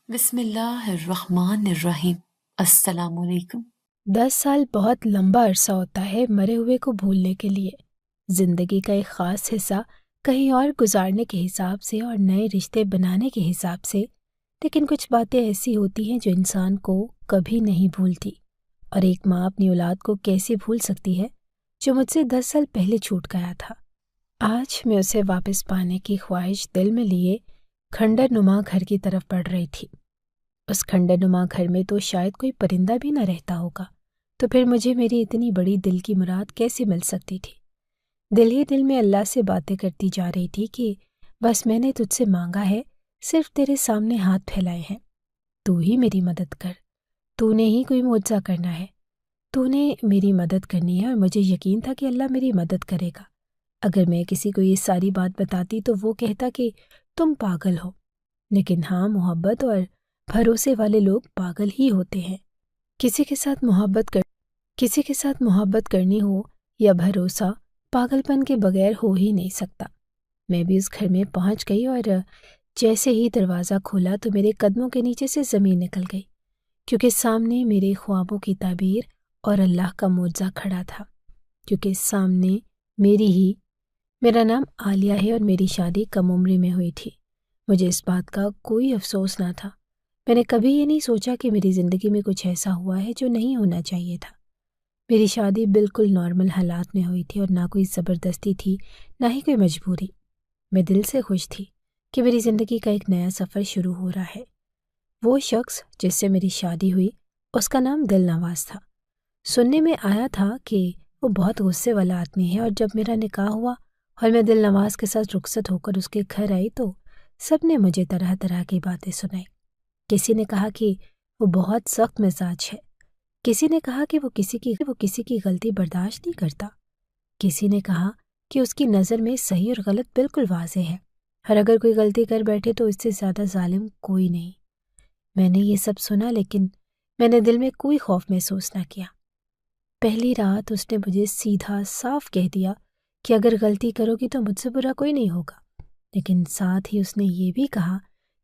بسم اللہ الرحمن الرحیم۔ السلام علیکم۔ 10 سال بہت لمبا عرصہ ہوتا ہے مرے ہوئے کو بھولنے کے لیے۔ زندگی کا ایک خاص حصہ کہیں اور گزارنے کے حساب سے اور نئے رشتے بنانے کے حساب سے، لیکن کچھ باتیں ایسی ہوتی ہیں جو انسان کو کبھی نہیں بھولتی۔ اور ایک ماں اپنی اولاد کو کیسے بھول سکتی ہے جو مجھ سے 10 سال پہلے چھوٹ گیا تھا۔ آج میں اسے واپس پانے کی خواہش دل میں لیے کھنڈر نما گھر کی طرف بڑھ رہی تھی۔ اس کھنڈر نما گھر میں تو شاید کوئی پرندہ بھی نہ رہتا ہوگا، تو پھر مجھے میری اتنی بڑی دل کی مراد کیسے مل سکتی تھی؟ دل ہی دل میں اللہ سے باتیں کرتی جا رہی تھی کہ بس میں نے تجھ سے مانگا ہے، صرف تیرے سامنے ہاتھ پھیلائے ہیں، تو ہی میری مدد کر، تو نے ہی کوئی معجزہ کرنا ہے، تو نے میری مدد کرنی ہے۔ اور مجھے یقین تھا کہ اللہ میری مدد کرے گا۔ اگر میں کسی کو یہ ساری بات بتاتی تو وہ کہتا کہ تم پاگل ہو، لیکن ہاں، محبت اور بھروسے والے لوگ پاگل ہی ہوتے ہیں۔ کسی کے ساتھ محبت کرنی ہو یا بھروسہ، پاگل پن کے بغیر ہو ہی نہیں سکتا۔ میں بھی اس گھر میں پہنچ گئی اور جیسے ہی دروازہ کھولا تو میرے قدموں کے نیچے سے زمین نکل گئی، کیونکہ سامنے میرے خوابوں کی تعبیر اور اللہ کا معجزہ کھڑا تھا۔ کیونکہ سامنے میرا نام عالیہ ہے اور میری شادی کم عمری میں ہوئی تھی۔ مجھے اس بات کا کوئی افسوس نہ تھا۔ میں نے کبھی یہ نہیں سوچا کہ میری زندگی میں کچھ ایسا ہوا ہے جو نہیں ہونا چاہیے تھا۔ میری شادی بالکل نارمل حالات میں ہوئی تھی اور نہ کوئی زبردستی تھی، نہ ہی کوئی مجبوری۔ میں دل سے خوش تھی کہ میری زندگی کا ایک نیا سفر شروع ہو رہا ہے۔ وہ شخص جس سے میری شادی ہوئی، اس کا نام دل نواز تھا۔ سننے میں آیا تھا کہ وہ بہت غصے والا آدمی ہے، اور جب میرا نکاح ہوا اور میں دل نواز کے ساتھ رخصت ہو کر اس کے گھر آئی تو سب نے مجھے طرح طرح کی باتیں سنائی۔ کسی نے کہا کہ وہ بہت سخت مزاج ہے، کسی نے کہا کہ وہ کسی کی غلطی برداشت نہیں کرتا، کسی نے کہا کہ اس کی نظر میں صحیح اور غلط بالکل واضح ہے، اور اگر کوئی غلطی کر بیٹھے تو اس سے زیادہ ظالم کوئی نہیں۔ میں نے یہ سب سنا، لیکن میں نے دل میں کوئی خوف محسوس نہ کیا۔ پہلی رات اس نے مجھے سیدھا صاف کہہ دیا کہ اگر غلطی کرو گی تو مجھ سے برا کوئی نہیں ہوگا، لیکن ساتھ ہی اس نے یہ بھی کہا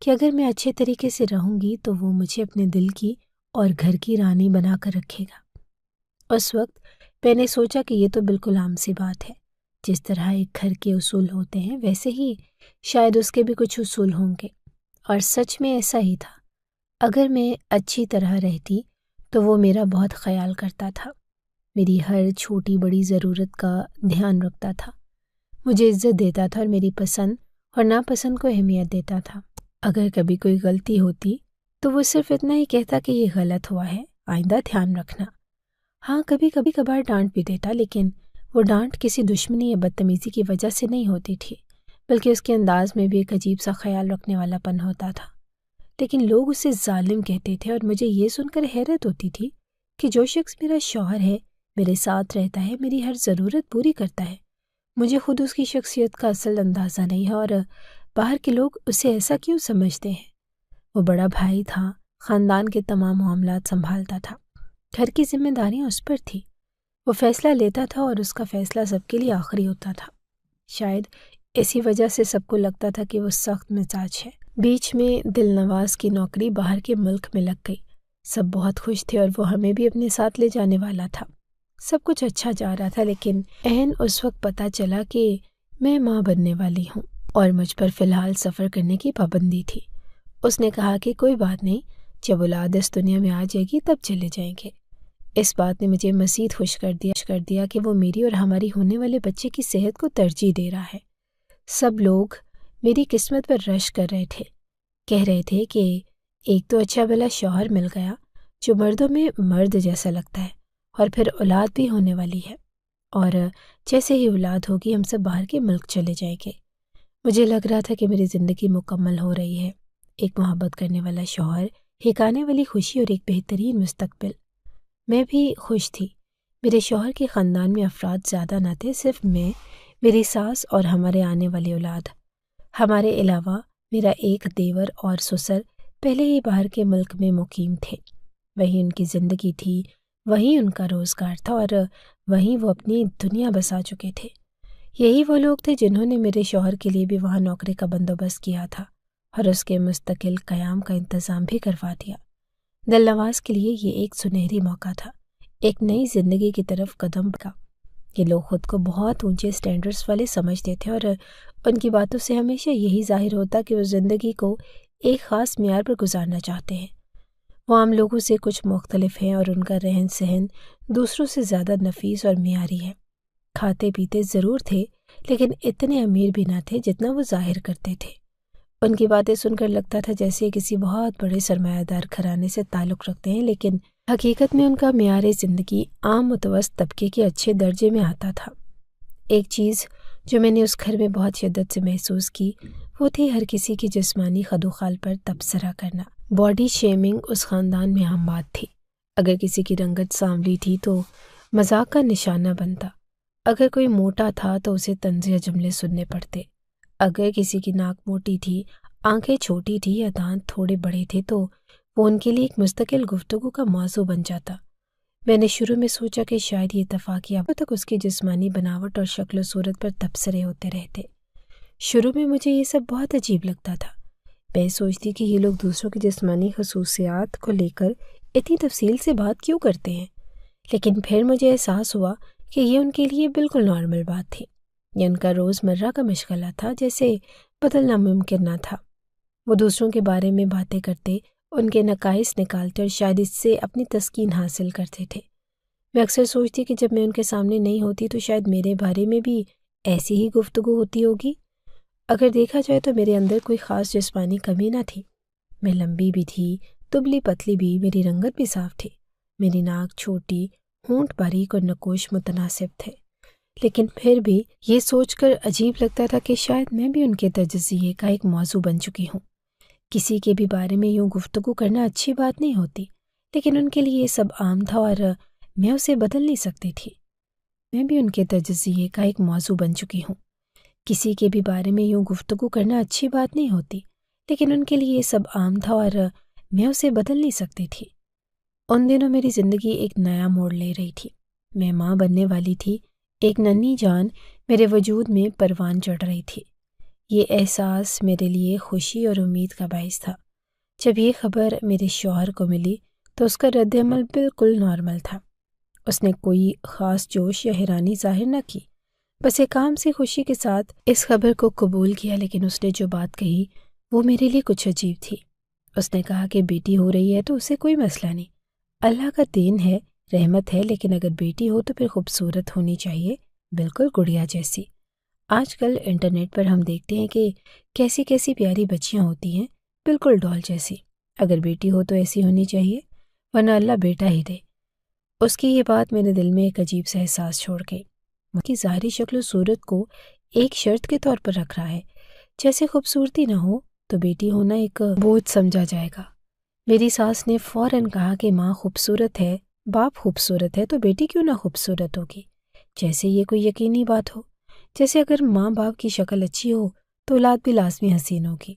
کہ اگر میں اچھے طریقے سے رہوں گی تو وہ مجھے اپنے دل کی اور گھر کی رانی بنا کر رکھے گا۔ اس وقت میں نے سوچا کہ یہ تو بالکل عام سی بات ہے، جس طرح ایک گھر کے اصول ہوتے ہیں ویسے ہی شاید اس کے بھی کچھ اصول ہوں گے، اور سچ میں ایسا ہی تھا۔ اگر میں اچھی طرح رہتی تو وہ میرا بہت خیال کرتا تھا، میری ہر چھوٹی بڑی ضرورت کا دھیان رکھتا تھا، مجھے عزت دیتا تھا اور میری پسند اور ناپسند کو اہمیت دیتا تھا۔ اگر کبھی کوئی غلطی ہوتی تو وہ صرف اتنا ہی کہتا کہ یہ غلط ہوا ہے، آئندہ دھیان رکھنا۔ ہاں، کبھی کبھار ڈانٹ بھی دیتا، لیکن وہ ڈانٹ کسی دشمنی یا بدتمیزی کی وجہ سے نہیں ہوتی تھی، بلکہ اس کے انداز میں بھی ایک عجیب سا خیال رکھنے والا پن ہوتا تھا۔ لیکن لوگ اسے ظالم کہتے تھے، اور مجھے یہ سن کر حیرت ہوتی تھی کہ جو شخص میرا شوہر ہے، میرے ساتھ رہتا ہے، میری ہر ضرورت پوری کرتا ہے، مجھے خود اس کی شخصیت کا اصل اندازہ نہیں ہے، اور باہر کے لوگ اسے ایسا کیوں سمجھتے ہیں؟ وہ بڑا بھائی تھا، خاندان کے تمام معاملات سنبھالتا تھا، گھر کی ذمہ داریاں اس پر تھی، وہ فیصلہ لیتا تھا اور اس کا فیصلہ سب کے لیے آخری ہوتا تھا۔ شاید اسی وجہ سے سب کو لگتا تھا کہ وہ سخت مزاج ہے۔ بیچ میں دل نواز کی نوکری باہر کے ملک میں لگ گئی، سب بہت خوش تھے اور وہ ہمیں بھی اپنے ساتھ لے جانے والا تھا۔ سب کچھ اچھا جا رہا تھا، لیکن اس وقت پتہ چلا کہ میں ماں بننے والی ہوں اور مجھ پر فی الحال سفر کرنے کی پابندی تھی۔ اس نے کہا کہ کوئی بات نہیں، جب اولاد اس دنیا میں آ جائے گی تب چلے جائیں گے۔ اس بات نے مجھے مزید خوش کر دیا کہ وہ میری اور ہماری ہونے والے بچے کی صحت کو ترجیح دے رہا ہے۔ سب لوگ میری قسمت پر رشک کر رہے تھے، کہہ رہے تھے کہ ایک تو اچھا بھلا شوہر مل گیا جو مردوں میں مرد جیسا لگتا ہے، اور پھر اولاد بھی ہونے والی ہے، اور جیسے ہی اولاد ہوگی ہم سب باہر کے ملک چلے جائیں گے۔ مجھے لگ رہا تھا کہ میری زندگی مکمل ہو رہی ہے، ایک محبت کرنے والا شوہر، ایک آنے والی خوشی اور ایک بہترین مستقبل۔ میں بھی خوش تھی۔ میرے شوہر کے خاندان میں افراد زیادہ نہ تھے، صرف میں، میری ساس اور ہمارے آنے والی اولاد۔ ہمارے علاوہ میرا ایک دیور اور سسر پہلے ہی باہر کے ملک میں مقیم تھے، وہیں ان کی زندگی تھی، وہیں ان کا روزگار تھا، اور وہیں وہ اپنی دنیا بسا چکے تھے۔ یہی وہ لوگ تھے جنہوں نے میرے شوہر کے لیے بھی وہاں نوکری کا بندوبست کیا تھا، اور اس کے مستقل قیام کا انتظام بھی کروا دیا۔ دل نواز کے لیے یہ ایک سنہری موقع تھا، ایک نئی زندگی کی طرف قدم کا۔ یہ لوگ خود کو بہت اونچے سٹینڈرڈز والے سمجھتے تھے اور ان کی باتوں سے ہمیشہ یہی ظاہر ہوتا کہ وہ زندگی کو ایک خاص معیار پر گزارنا چاہتے ہیں۔ وہ عام لوگوں سے کچھ مختلف ہیں اور ان کا رہن سہن دوسروں سے زیادہ نفیس اور معیاری ہے۔ کھاتے پیتے ضرور تھے لیکن اتنے امیر بھی نہ تھے جتنا وہ ظاہر کرتے تھے۔ ان کی باتیں سن کر لگتا تھا جیسے کسی بہت بڑے سرمایہ دار گھرانے سے تعلق رکھتے ہیں، لیکن حقیقت میں ان کا معیار زندگی عام متوسط طبقے کے اچھے درجے میں آتا تھا۔ ایک چیز جو میں نے اس گھر میں بہت شدت سے محسوس کی وہ تھی ہر کسی کی جسمانی خدوخال پر تبصرہ کرنا۔ باڈی شیمنگ اس خاندان میں عام بات تھی۔ اگر کسی کی رنگت سانولی تھی تو مذاق کا نشانہ بنتا، اگر کوئی موٹا تھا تو اسے طنزیہ جملے سننے پڑتے، اگر کسی کی ناک موٹی تھی، آنکھیں چھوٹی تھی یا دانت تھوڑے بڑے تھے تو وہ ان کے لیے ایک مستقل گفتگو کا موضوع بن جاتا۔ میں نے شروع میں سوچا کہ شاید یہ اتفاقی اب تک اس کی جسمانی بناوٹ اور شکل و صورت پر تبصرے ہوتے رہتے۔ شروع میں مجھے یہ سب بہت عجیب لگتا تھا۔ میں سوچتی کہ یہ لوگ دوسروں کی جسمانی خصوصیات کو لے کر اتنی تفصیل سے بات کیوں کرتے ہیں، لیکن پھر مجھے احساس ہوا کہ یہ ان کے لیے بالکل نارمل بات تھی۔ یہ ان کا روزمرہ کا مشغلہ تھا، جیسے بدلنا ممکن نہ تھا۔ وہ دوسروں کے بارے میں باتیں کرتے، ان کے نقائص نکالتے اور شاید اس سے اپنی تسکین حاصل کرتے تھے۔ میں اکثر سوچتی کہ جب میں ان کے سامنے نہیں ہوتی تو شاید میرے بارے میں بھی ایسی ہی گفتگو ہوتی ہوگی۔ اگر دیکھا جائے تو میرے اندر کوئی خاص جسمانی کمی نہ تھی۔ میں لمبی بھی تھی، دبلی پتلی بھی، میری رنگت بھی صاف تھی، میری ناک چھوٹی، ہونٹ باریک اور نقوش متناسب تھے، لیکن پھر بھی یہ سوچ کر عجیب لگتا تھا کہ شاید میں بھی ان کے تجزیے کا ایک موضوع بن چکی ہوں۔ کسی کے بھی بارے میں یوں گفتگو کرنا اچھی بات نہیں ہوتی، لیکن ان کے لیے یہ سب عام تھا اور میں اسے بدل نہیں سکتی تھی۔ میں بھی ان کے تجزیے کا ایک موضوع بن چکی ہوں۔ کسی کے بھی بارے میں یوں گفتگو کرنا اچھی بات نہیں ہوتی، لیکن ان کے لیے یہ سب عام تھا اور میں اسے بدل نہیں سکتی تھی۔ ان دنوں میری زندگی ایک نیا موڑ لے رہی تھی۔ میں ماں بننے والی تھی، ایک ننھی جان میرے وجود میں پروان چڑھ رہی تھی۔ یہ احساس میرے لیے خوشی اور امید کا باعث تھا۔ جب یہ خبر میرے شوہر کو ملی تو اس کا رد عمل بالکل نارمل تھا۔ اس نے کوئی خاص جوش یا حیرانی ظاہر نہ کی، بس ایک عام سی خوشی کے ساتھ اس خبر کو قبول کیا۔ لیکن اس نے جو بات کہی وہ میرے لیے کچھ عجیب تھی۔ اس نے کہا کہ بیٹی ہو رہی ہے تو اسے کوئی مسئلہ نہیں، اللہ کا دین ہے، رحمت ہے، لیکن اگر بیٹی ہو تو پھر خوبصورت ہونی چاہیے، بالکل گڑیا جیسی۔ آج کل انٹرنیٹ پر ہم دیکھتے ہیں کہ کیسی کیسی پیاری بچیاں ہوتی ہیں، بالکل ڈال جیسی۔ اگر بیٹی ہو تو ایسی ہونی چاہیے، ورنہ اللہ بیٹا ہی دے۔ اس کی یہ بات میرے دل میں ایک عجیب سا احساس چھوڑ گئی۔ اس کی ظاہری شکل و صورت کو ایک شرط کے طور پر رکھ رہا ہے، جیسے خوبصورتی نہ ہو تو بیٹی ہونا ایک بوجھ سمجھا جائے گا۔ میری ساس نے فوراً کہا کہ ماں خوبصورت ہے، باپ خوبصورت ہے تو بیٹی کیوں نہ خوبصورت ہوگی، جیسے یہ کوئی یقینی بات ہو، جیسے اگر ماں باپ کی شکل اچھی ہو تو اولاد بھی لازمی حسین ہوگی۔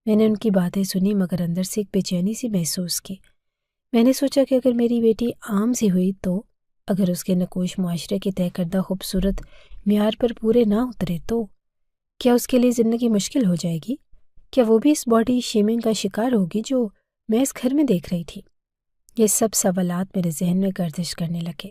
میں نے ان کی باتیں سنی مگر اندر سے ایک بے چینی سی محسوس کی۔ میں نے سوچا کہ اگر میری بیٹی عام سی ہوئی تو، اگر اس کے نقوش معاشرے کے طے کردہ خوبصورت معیار پر پورے نہ اترے تو کیا اس کے لیے زندگی مشکل ہو جائے گی؟ کیا وہ بھی اس باڈی شیمنگ کا شکار ہوگی جو میں اس گھر میں دیکھ رہی تھی؟ یہ سب سوالات میرے ذہن میں گردش کرنے لگے،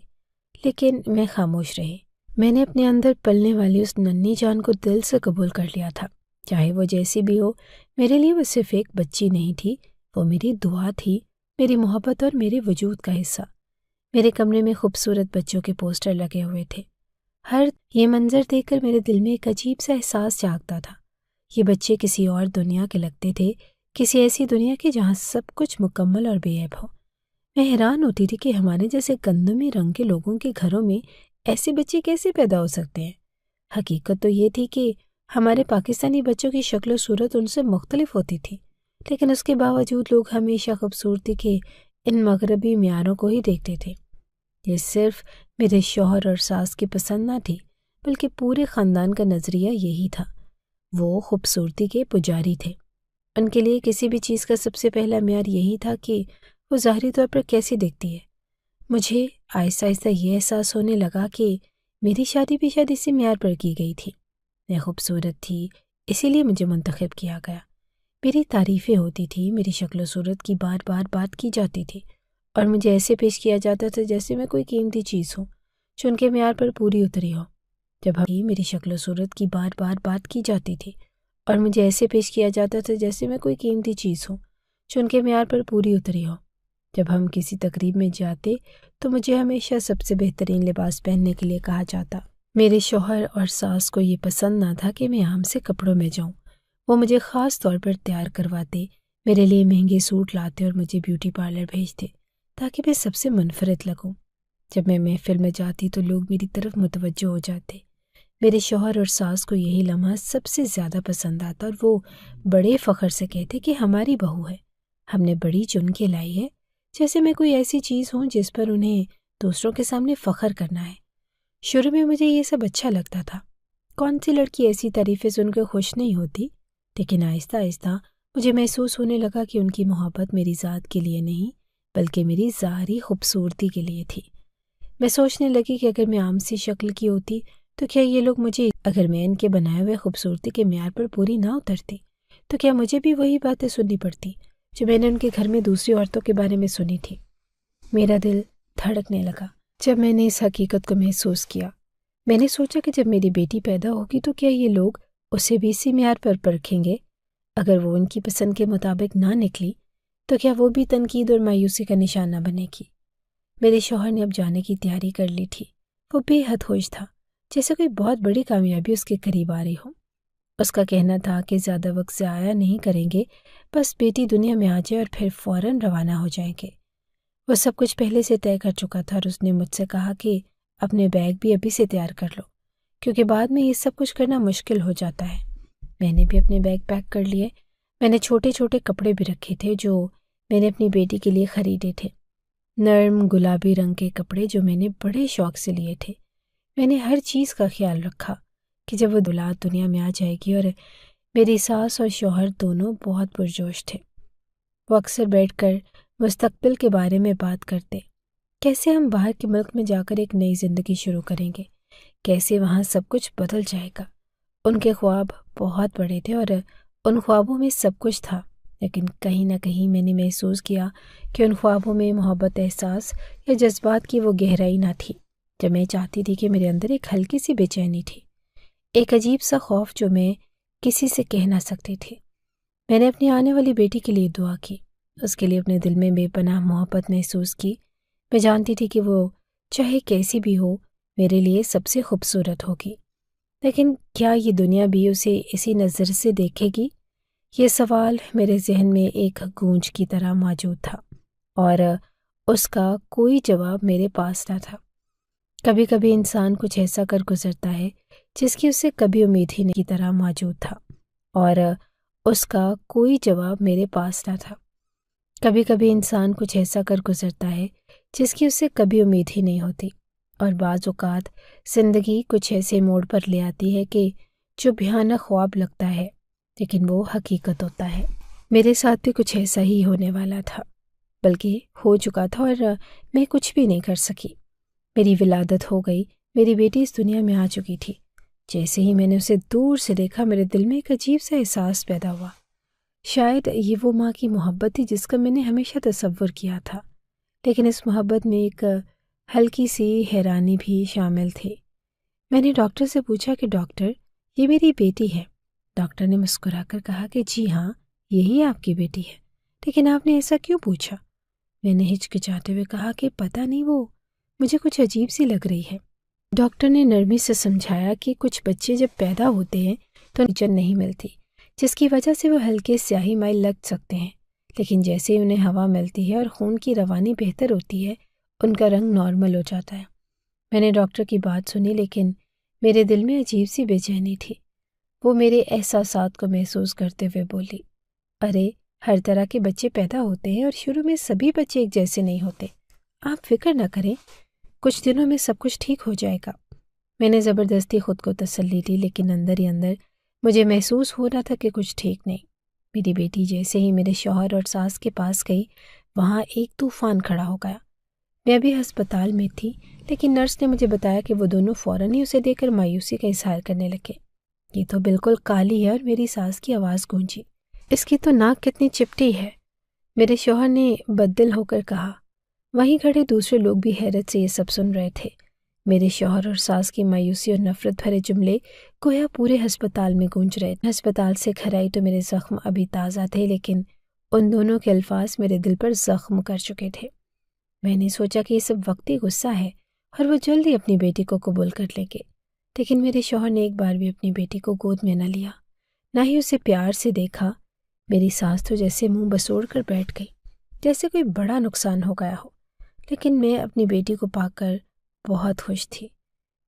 لیکن میں خاموش رہی۔ میں نے اپنے اندر پلنے والی اس ننھی جان کو دل سے قبول کر لیا تھا، چاہے وہ جیسی بھی ہو۔ میرے لیے وہ صرف ایک بچی نہیں تھی، وہ میری دعا تھی، میری محبت اور میرے وجود کا حصہ۔ میرے کمرے میں خوبصورت بچوں کے پوسٹر لگے ہوئے تھے۔ یہ منظر دیکھ کر میرے دل میں ایک عجیب سا احساس جاگتا تھا۔ یہ بچے کسی اور دنیا کے لگتے تھے، کسی ایسی دنیا کے جہاں سب کچھ مکمل اور بے عیب ہو۔ میں حیران ہوتی تھی کہ ہمارے جیسے گندمی رنگ کے لوگوں کے گھروں میں ایسے بچے کیسے پیدا ہو سکتے ہیں۔ حقیقت تو یہ تھی کہ ہمارے پاکستانی بچوں کی شکل و صورت ان سے مختلف ہوتی تھی، لیکن اس کے باوجود لوگ ہمیشہ خوبصورتی کے ان مغربی معیاروں کو ہی دیکھتے تھے۔ یہ صرف میرے شوہر اور ساس کی پسند نہ تھی، بلکہ پورے خاندان کا نظریہ یہی تھا۔ وہ خوبصورتی کے پجاری تھے۔ ان کے لیے کسی بھی چیز کا سب سے پہلا معیار یہی تھا کہ وہ ظاہری طور پر کیسی دکھتی ہے۔ مجھے آہستہ آہستہ یہ احساس ہونے لگا کہ میری شادی بھی شاید اسی معیار پر کی گئی تھی۔ میں خوبصورت تھی، اسی لیے مجھے منتخب کیا گیا۔ میری تعریفیں ہوتی تھی، میری شکل و صورت کی بار بار بات کی جاتی تھی اور مجھے ایسے پیش کیا جاتا تھا جیسے میں کوئی قیمتی چیز ہوں جو ان کے معیار پر پوری اتری ہو۔ جب میری شکل و صورت کی بار بار بات کی جاتی تھی اور مجھے ایسے پیش کیا جاتا تھا جیسے میں کوئی قیمتی چیز ہوں جو ان کے معیار پر پوری اتری ہو۔ جب ہم کسی تقریب میں جاتے تو مجھے ہمیشہ سب سے بہترین لباس پہننے کے لیے کہا جاتا۔ میرے شوہر اور ساس کو یہ پسند نہ تھا کہ میں عام سے کپڑوں میں جاؤں۔ وہ مجھے خاص طور پر تیار کرواتے، میرے لیے مہنگے سوٹ لاتے اور مجھے بیوٹی پارلر بھیجتے تاکہ میں سب سے منفرد لگوں۔ جب میں محفل میں جاتی تو لوگ میری طرف متوجہ ہو جاتے۔ میرے شوہر اور ساس کو یہی لمحہ سب سے زیادہ پسند آتا اور وہ بڑے فخر سے کہتے کہ ہماری بہو ہے، ہم نے بڑی چن کے لائی ہے، جیسے میں کوئی ایسی چیز ہوں جس پر انہیں دوسروں کے سامنے فخر کرنا ہے۔ شروع میں مجھے یہ سب اچھا لگتا تھا، کون سی لڑکی ایسی تعریفیں سن کے خوش نہیں ہوتی، لیکن آہستہ آہستہ مجھے محسوس ہونے لگا کہ ان کی محبت میری ذات کے لیے نہیں بلکہ میری ظاہری خوبصورتی کے لیے تھی۔ میں سوچنے لگی کہ اگر میں عام سی شکل کی ہوتی تو کیا یہ لوگ مجھے، اگر میں ان کے بنائے ہوئے خوبصورتی کے معیار پر پوری نہ اترتی تو کیا مجھے بھی وہی باتیں سننی پڑتی جو میں نے ان کے گھر میں دوسری عورتوں کے بارے میں سنی تھی۔ میرا دل دھڑکنے لگا جب میں نے اس حقیقت کو محسوس کیا۔ میں نے سوچا کہ جب میری بیٹی پیدا ہوگی تو کیا یہ لوگ اسے بھی اسی معیار پر پرکھیں گے؟ اگر وہ ان کی پسند کے مطابق نہ نکلی تو کیا وہ بھی تنقید اور مایوسی کا نشانہ بنے گی؟ میرے شوہر نے اب جانے کی تیاری کر لی تھی۔ وہ بے حد خوش تھا، جیسے کوئی بہت بڑی کامیابی اس کے قریب آ رہی ہو۔ اس کا کہنا تھا کہ زیادہ وقت ضائع نہیں کریں گے، بس بیٹی دنیا میں آ جائے اور پھر فوراً روانہ ہو جائیں گے۔ وہ سب کچھ پہلے سے طے کر چکا تھا اور اس نے مجھ سے کہا کہ اپنے بیگ بھی ابھی سے تیار کر لو، کیونکہ بعد میں یہ سب کچھ کرنا مشکل ہو جاتا ہے۔ میں نے بھی اپنے بیگ پیک کر لیے۔ میں نے چھوٹے چھوٹے کپڑے بھی رکھے تھے جو میں نے اپنی بیٹی کے لیے خریدے تھے، نرم گلابی رنگ کے کپڑے جو میں نے بڑے شوق سے لیے تھے۔ میں نے ہر چیز کا خیال رکھا کہ جب وہ اولاد دنیا میں آ جائے گی، اور میری ساس اور شوہر دونوں بہت پرجوش تھے۔ وہ اکثر بیٹھ کر مستقبل کے بارے میں بات کرتے، کیسے ہم باہر کے ملک میں جا کر ایک نئی زندگی شروع کریں گے، کیسے وہاں سب کچھ بدل جائے گا۔ ان کے خواب بہت بڑے تھے اور ان خوابوں میں سب کچھ تھا، لیکن کہیں نہ کہیں میں نے محسوس کیا کہ ان خوابوں میں محبت، احساس یا جذبات کی وہ گہرائی نہ تھی جب میں چاہتی تھی کہ میرے اندر ایک ہلکی سی بے چینی تھی، ایک عجیب سا خوف جو میں کسی سے کہہ نہ سکتی تھی۔ میں نے اپنی آنے والی بیٹی کے لیے دعا کی، اس کے لیے اپنے دل میں بے پناہ محبت محسوس کی۔ میں جانتی تھی کہ وہ چاہے کیسی بھی ہو میرے لیے سب سے خوبصورت ہوگی، لیکن کیا یہ دنیا بھی اسے اسی نظر سے دیکھے گی؟ یہ سوال میرے ذہن میں ایک گونج کی طرح موجود تھا اور اس کا کوئی جواب میرے پاس نہ تھا۔ کبھی کبھی انسان کچھ ایسا کر گزرتا ہے جس کی اسے کبھی امید ہی نہیں کی طرح موجود تھا، اور اس کا کوئی جواب میرے پاس نہ تھا۔ کبھی کبھی انسان کچھ ایسا کر گزرتا ہے جس کی اسے کبھی امید ہی نہیں ہوتی، اور بعض اوقات زندگی کچھ ایسے موڑ پر لے آتی ہے کہ جو بھیانک خواب لگتا ہے لیکن وہ حقیقت ہوتا ہے۔ میرے ساتھ بھی کچھ ایسا ہی ہونے والا تھا، بلکہ ہو چکا تھا، اور میں کچھ بھی نہیں کر سکی۔ میری ولادت ہو گئی، میری بیٹی اس دنیا میں آ چکی تھی۔ جیسے ہی میں نے اسے دور سے دیکھا میرے دل میں ایک عجیب سا احساس پیدا ہوا۔ شاید یہ وہ ماں کی محبت تھی جس کا میں نے ہمیشہ تصور کیا تھا، لیکن اس محبت میں ایک ہلکی سی حیرانی بھی شامل تھی۔ میں نے ڈاکٹر سے پوچھا کہ ڈاکٹر، یہ میری بیٹی ہے؟ ڈاکٹر نے مسکرا کر کہا کہ جی ہاں، یہی آپ کی بیٹی ہے، لیکن آپ نے ایسا کیوں پوچھا؟ میں نے ہچکچاتے ہوئے کہا کہ پتہ نہیں، وہ مجھے کچھ عجیب سی لگ رہی ہے۔ ڈاکٹر نے نرمی سے سمجھایا کہ کچھ بچے جب پیدا ہوتے ہیں تو آکسیجن نہیں ملتی، جس کی وجہ سے وہ ہلکے سیاہی مائل لگ سکتے ہیں، لیکن جیسے ہی انہیں ہوا ملتی ہے اور خون کی روانی بہتر ہوتی ہے، ان کا رنگ نارمل ہو جاتا ہے۔ میں نے ڈاکٹر کی بات سنی، لیکن میرے دل میں عجیب سی بے چینی تھی۔ وہ میرے احساسات کو محسوس کرتے ہوئے بولی، ارے ہر طرح کے بچے پیدا ہوتے ہیں اور شروع میں سبھی بچے ایک جیسے نہیں ہوتے، آپ فکر نہ کریں، کچھ دنوں میں سب کچھ ٹھیک ہو جائے گا۔ میں نے زبردستی خود کو تسلی دی، لیکن اندر ہی اندر مجھے محسوس ہو رہا تھا کہ کچھ ٹھیک نہیں۔ میری بیٹی جیسے ہی میرے شوہر اور ساس کے پاس گئی، وہاں ایک طوفان کھڑا ہو گیا۔ میں ابھی ہسپتال میں تھی، لیکن نرس نے مجھے بتایا کہ وہ دونوں فوراً ہی اسے دیکھ کر مایوسی کا اظہار کرنے لگے۔ یہ تو بالکل کالی ہے، اور میری ساس کی آواز گونجی، اس کی تو ناک کتنی چپٹی ہے، میرے شوہر نے بددل ہو کر کہا۔ وہیں کھڑے دوسرے لوگ بھی حیرت سے یہ سب سن رہے تھے۔ میرے شوہر اور ساس کی مایوسی اور نفرت بھرے جملے گویا پورے ہسپتال میں گونج رہے تھے۔ ہسپتال سے گھر آئی تو میرے زخم ابھی تازہ تھے، لیکن ان دونوں کے الفاظ میرے دل پر زخم کر چکے تھے۔ میں نے سوچا کہ یہ سب وقتی غصہ ہے اور وہ جلدی اپنی بیٹی کو قبول کر لیں گے، لیکن میرے شوہر نے ایک بار بھی اپنی بیٹی کو گود میں نہ لیا، نہ ہی اسے پیار سے دیکھا۔ میری ساس تو جیسے منہ بسوڑ کر بیٹھ گئی، جیسے کوئی بڑا نقصان ہو گیا ہو، لیکن میں اپنی بیٹی کو پا کر بہت خوش تھی۔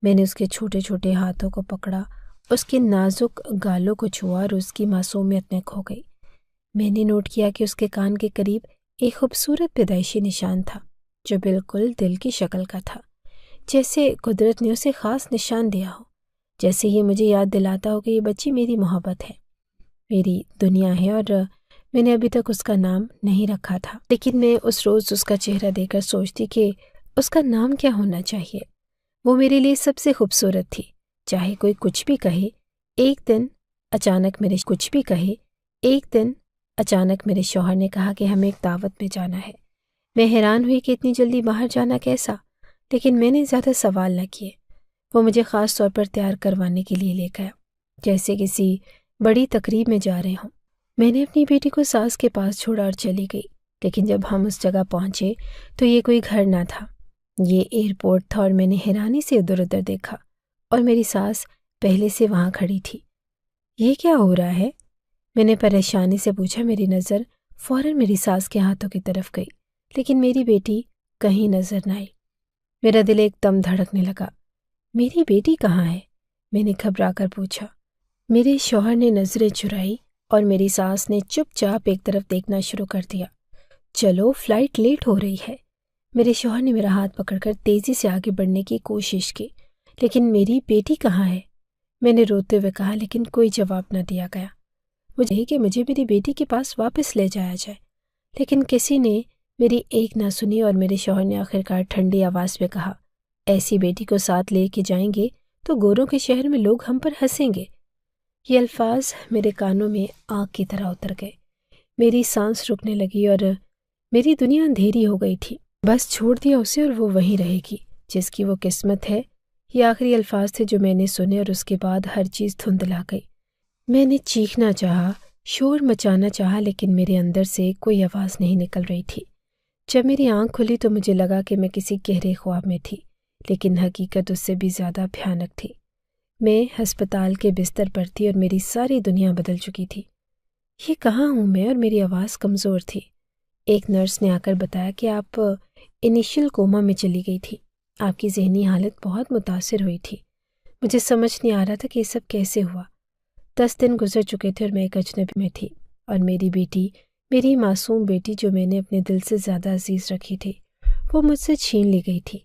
میں نے اس کے چھوٹے چھوٹے ہاتھوں کو پکڑا، اس کے نازک گالوں کو چھوا اور اس کی معصومیت میں کھو گئی۔ میں نے نوٹ کیا کہ اس کے کان کے قریب ایک خوبصورت پیدائشی نشان تھا جو بالکل دل کی شکل کا تھا، جیسے قدرت نے اسے خاص نشان دیا ہو، جیسے یہ مجھے یاد دلاتا ہو کہ یہ بچی میری محبت ہے، میری دنیا ہے، اور میں نے ابھی تک اس کا نام نہیں رکھا تھا۔ لیکن میں اس روز اس کا چہرہ دیکھ کر سوچتی کہ اس کا نام کیا ہونا چاہیے۔ وہ میرے لیے سب سے خوبصورت تھی، چاہے کوئی کچھ بھی کہے۔ ایک دن اچانک میرے شوہر نے کہا کہ ہمیں ایک دعوت میں جانا ہے۔ میں حیران ہوئی کہ اتنی جلدی باہر جانا کیسا، لیکن میں نے زیادہ سوال نہ کیے۔ وہ مجھے خاص طور پر تیار کروانے کے لیے لے گیا، جیسے کسی بڑی تقریب میں جا رہے ہوں۔ میں نے اپنی بیٹی کو ساس کے پاس چھوڑا اور چلی گئی، لیکن جب ہم اس جگہ پہنچے تو یہ کوئی گھر نہ تھا، یہ ایئرپورٹ تھا، اور میں نے حیرانی سے ادھر ادھر دیکھا اور میری ساس پہلے سے وہاں کھڑی تھی۔ یہ کیا ہو رہا ہے؟ میں نے پریشانی سے پوچھا۔ میری نظر فوراً میری ساس کے ہاتھوں کی طرف گئی، لیکن میری بیٹی کہیں نظر نہ آئی۔ میرا دل ایک دم دھڑکنے لگا۔ میری بیٹی کہاں ہے؟ میں نے گھبرا کر پوچھا۔ میرے شوہر نے نظریں چرائی اور میری ساس نے چپ چاپ ایک طرف دیکھنا شروع کر دیا۔ چلو، فلائٹ لیٹ ہو رہی ہے۔ میرے شوہر نے میرا ہاتھ پکڑ کر تیزی سے آگے بڑھنے کی کوشش کی، لیکن میری بیٹی کہاں ہے؟ میں نے روتے ہوئے کہا، لیکن کوئی جواب نہ دیا گیا۔ مجھے میری بیٹی کے پاس واپس لے جایا جائے، لیکن کسی نے میری ایک نہ سنی، اور میرے شوہر نے آخرکار ٹھنڈی آواز میں کہا، ایسی بیٹی کو ساتھ لے کے جائیں گے تو گوروں کے شہر میں لوگ ہم پر ہنسیں گے۔ یہ الفاظ میرے کانوں میں آگ کی طرح اتر گئے۔ میری سانس رکنے لگی اور میری دنیا اندھیری ہو گئی تھی۔ بس چھوڑ دیا اسے اور وہ وہیں رہے گی جس کی وہ قسمت ہے۔ یہ آخری الفاظ تھے جو میں نے سنے، اور اس کے بعد ہر چیز دھندلا گئی۔ میں نے چیخنا چاہا، شور مچانا چاہا، لیکن میرے اندر سے کوئی آواز نہیں نکل رہی تھی۔ جب میری آنکھ کھلی تو مجھے لگا کہ میں کسی گہرے خواب میں تھی، لیکن حقیقت اس سے بھی زیادہ بھیانک تھی۔ میں ہسپتال کے بستر پر تھی اور میری ساری دنیا بدل چکی تھی۔ یہ کہاں ہوں میں؟ اور میری آواز کمزور تھی۔ ایک نرس نے آ کر بتایا کہ آپ انیشیل کوما میں چلی گئی تھی، آپ کی ذہنی حالت بہت متاثر ہوئی تھی۔ مجھے سمجھ نہیں آ رہا تھا کہ یہ سب کیسے ہوا۔ 10 دن گزر چکے تھے اور میں ایک اجنبی میں تھی، اور میری بیٹی، میری معصوم بیٹی جو میں نے اپنے دل سے زیادہ عزیز رکھی تھی، وہ مجھ سے چھین لی گئی تھی۔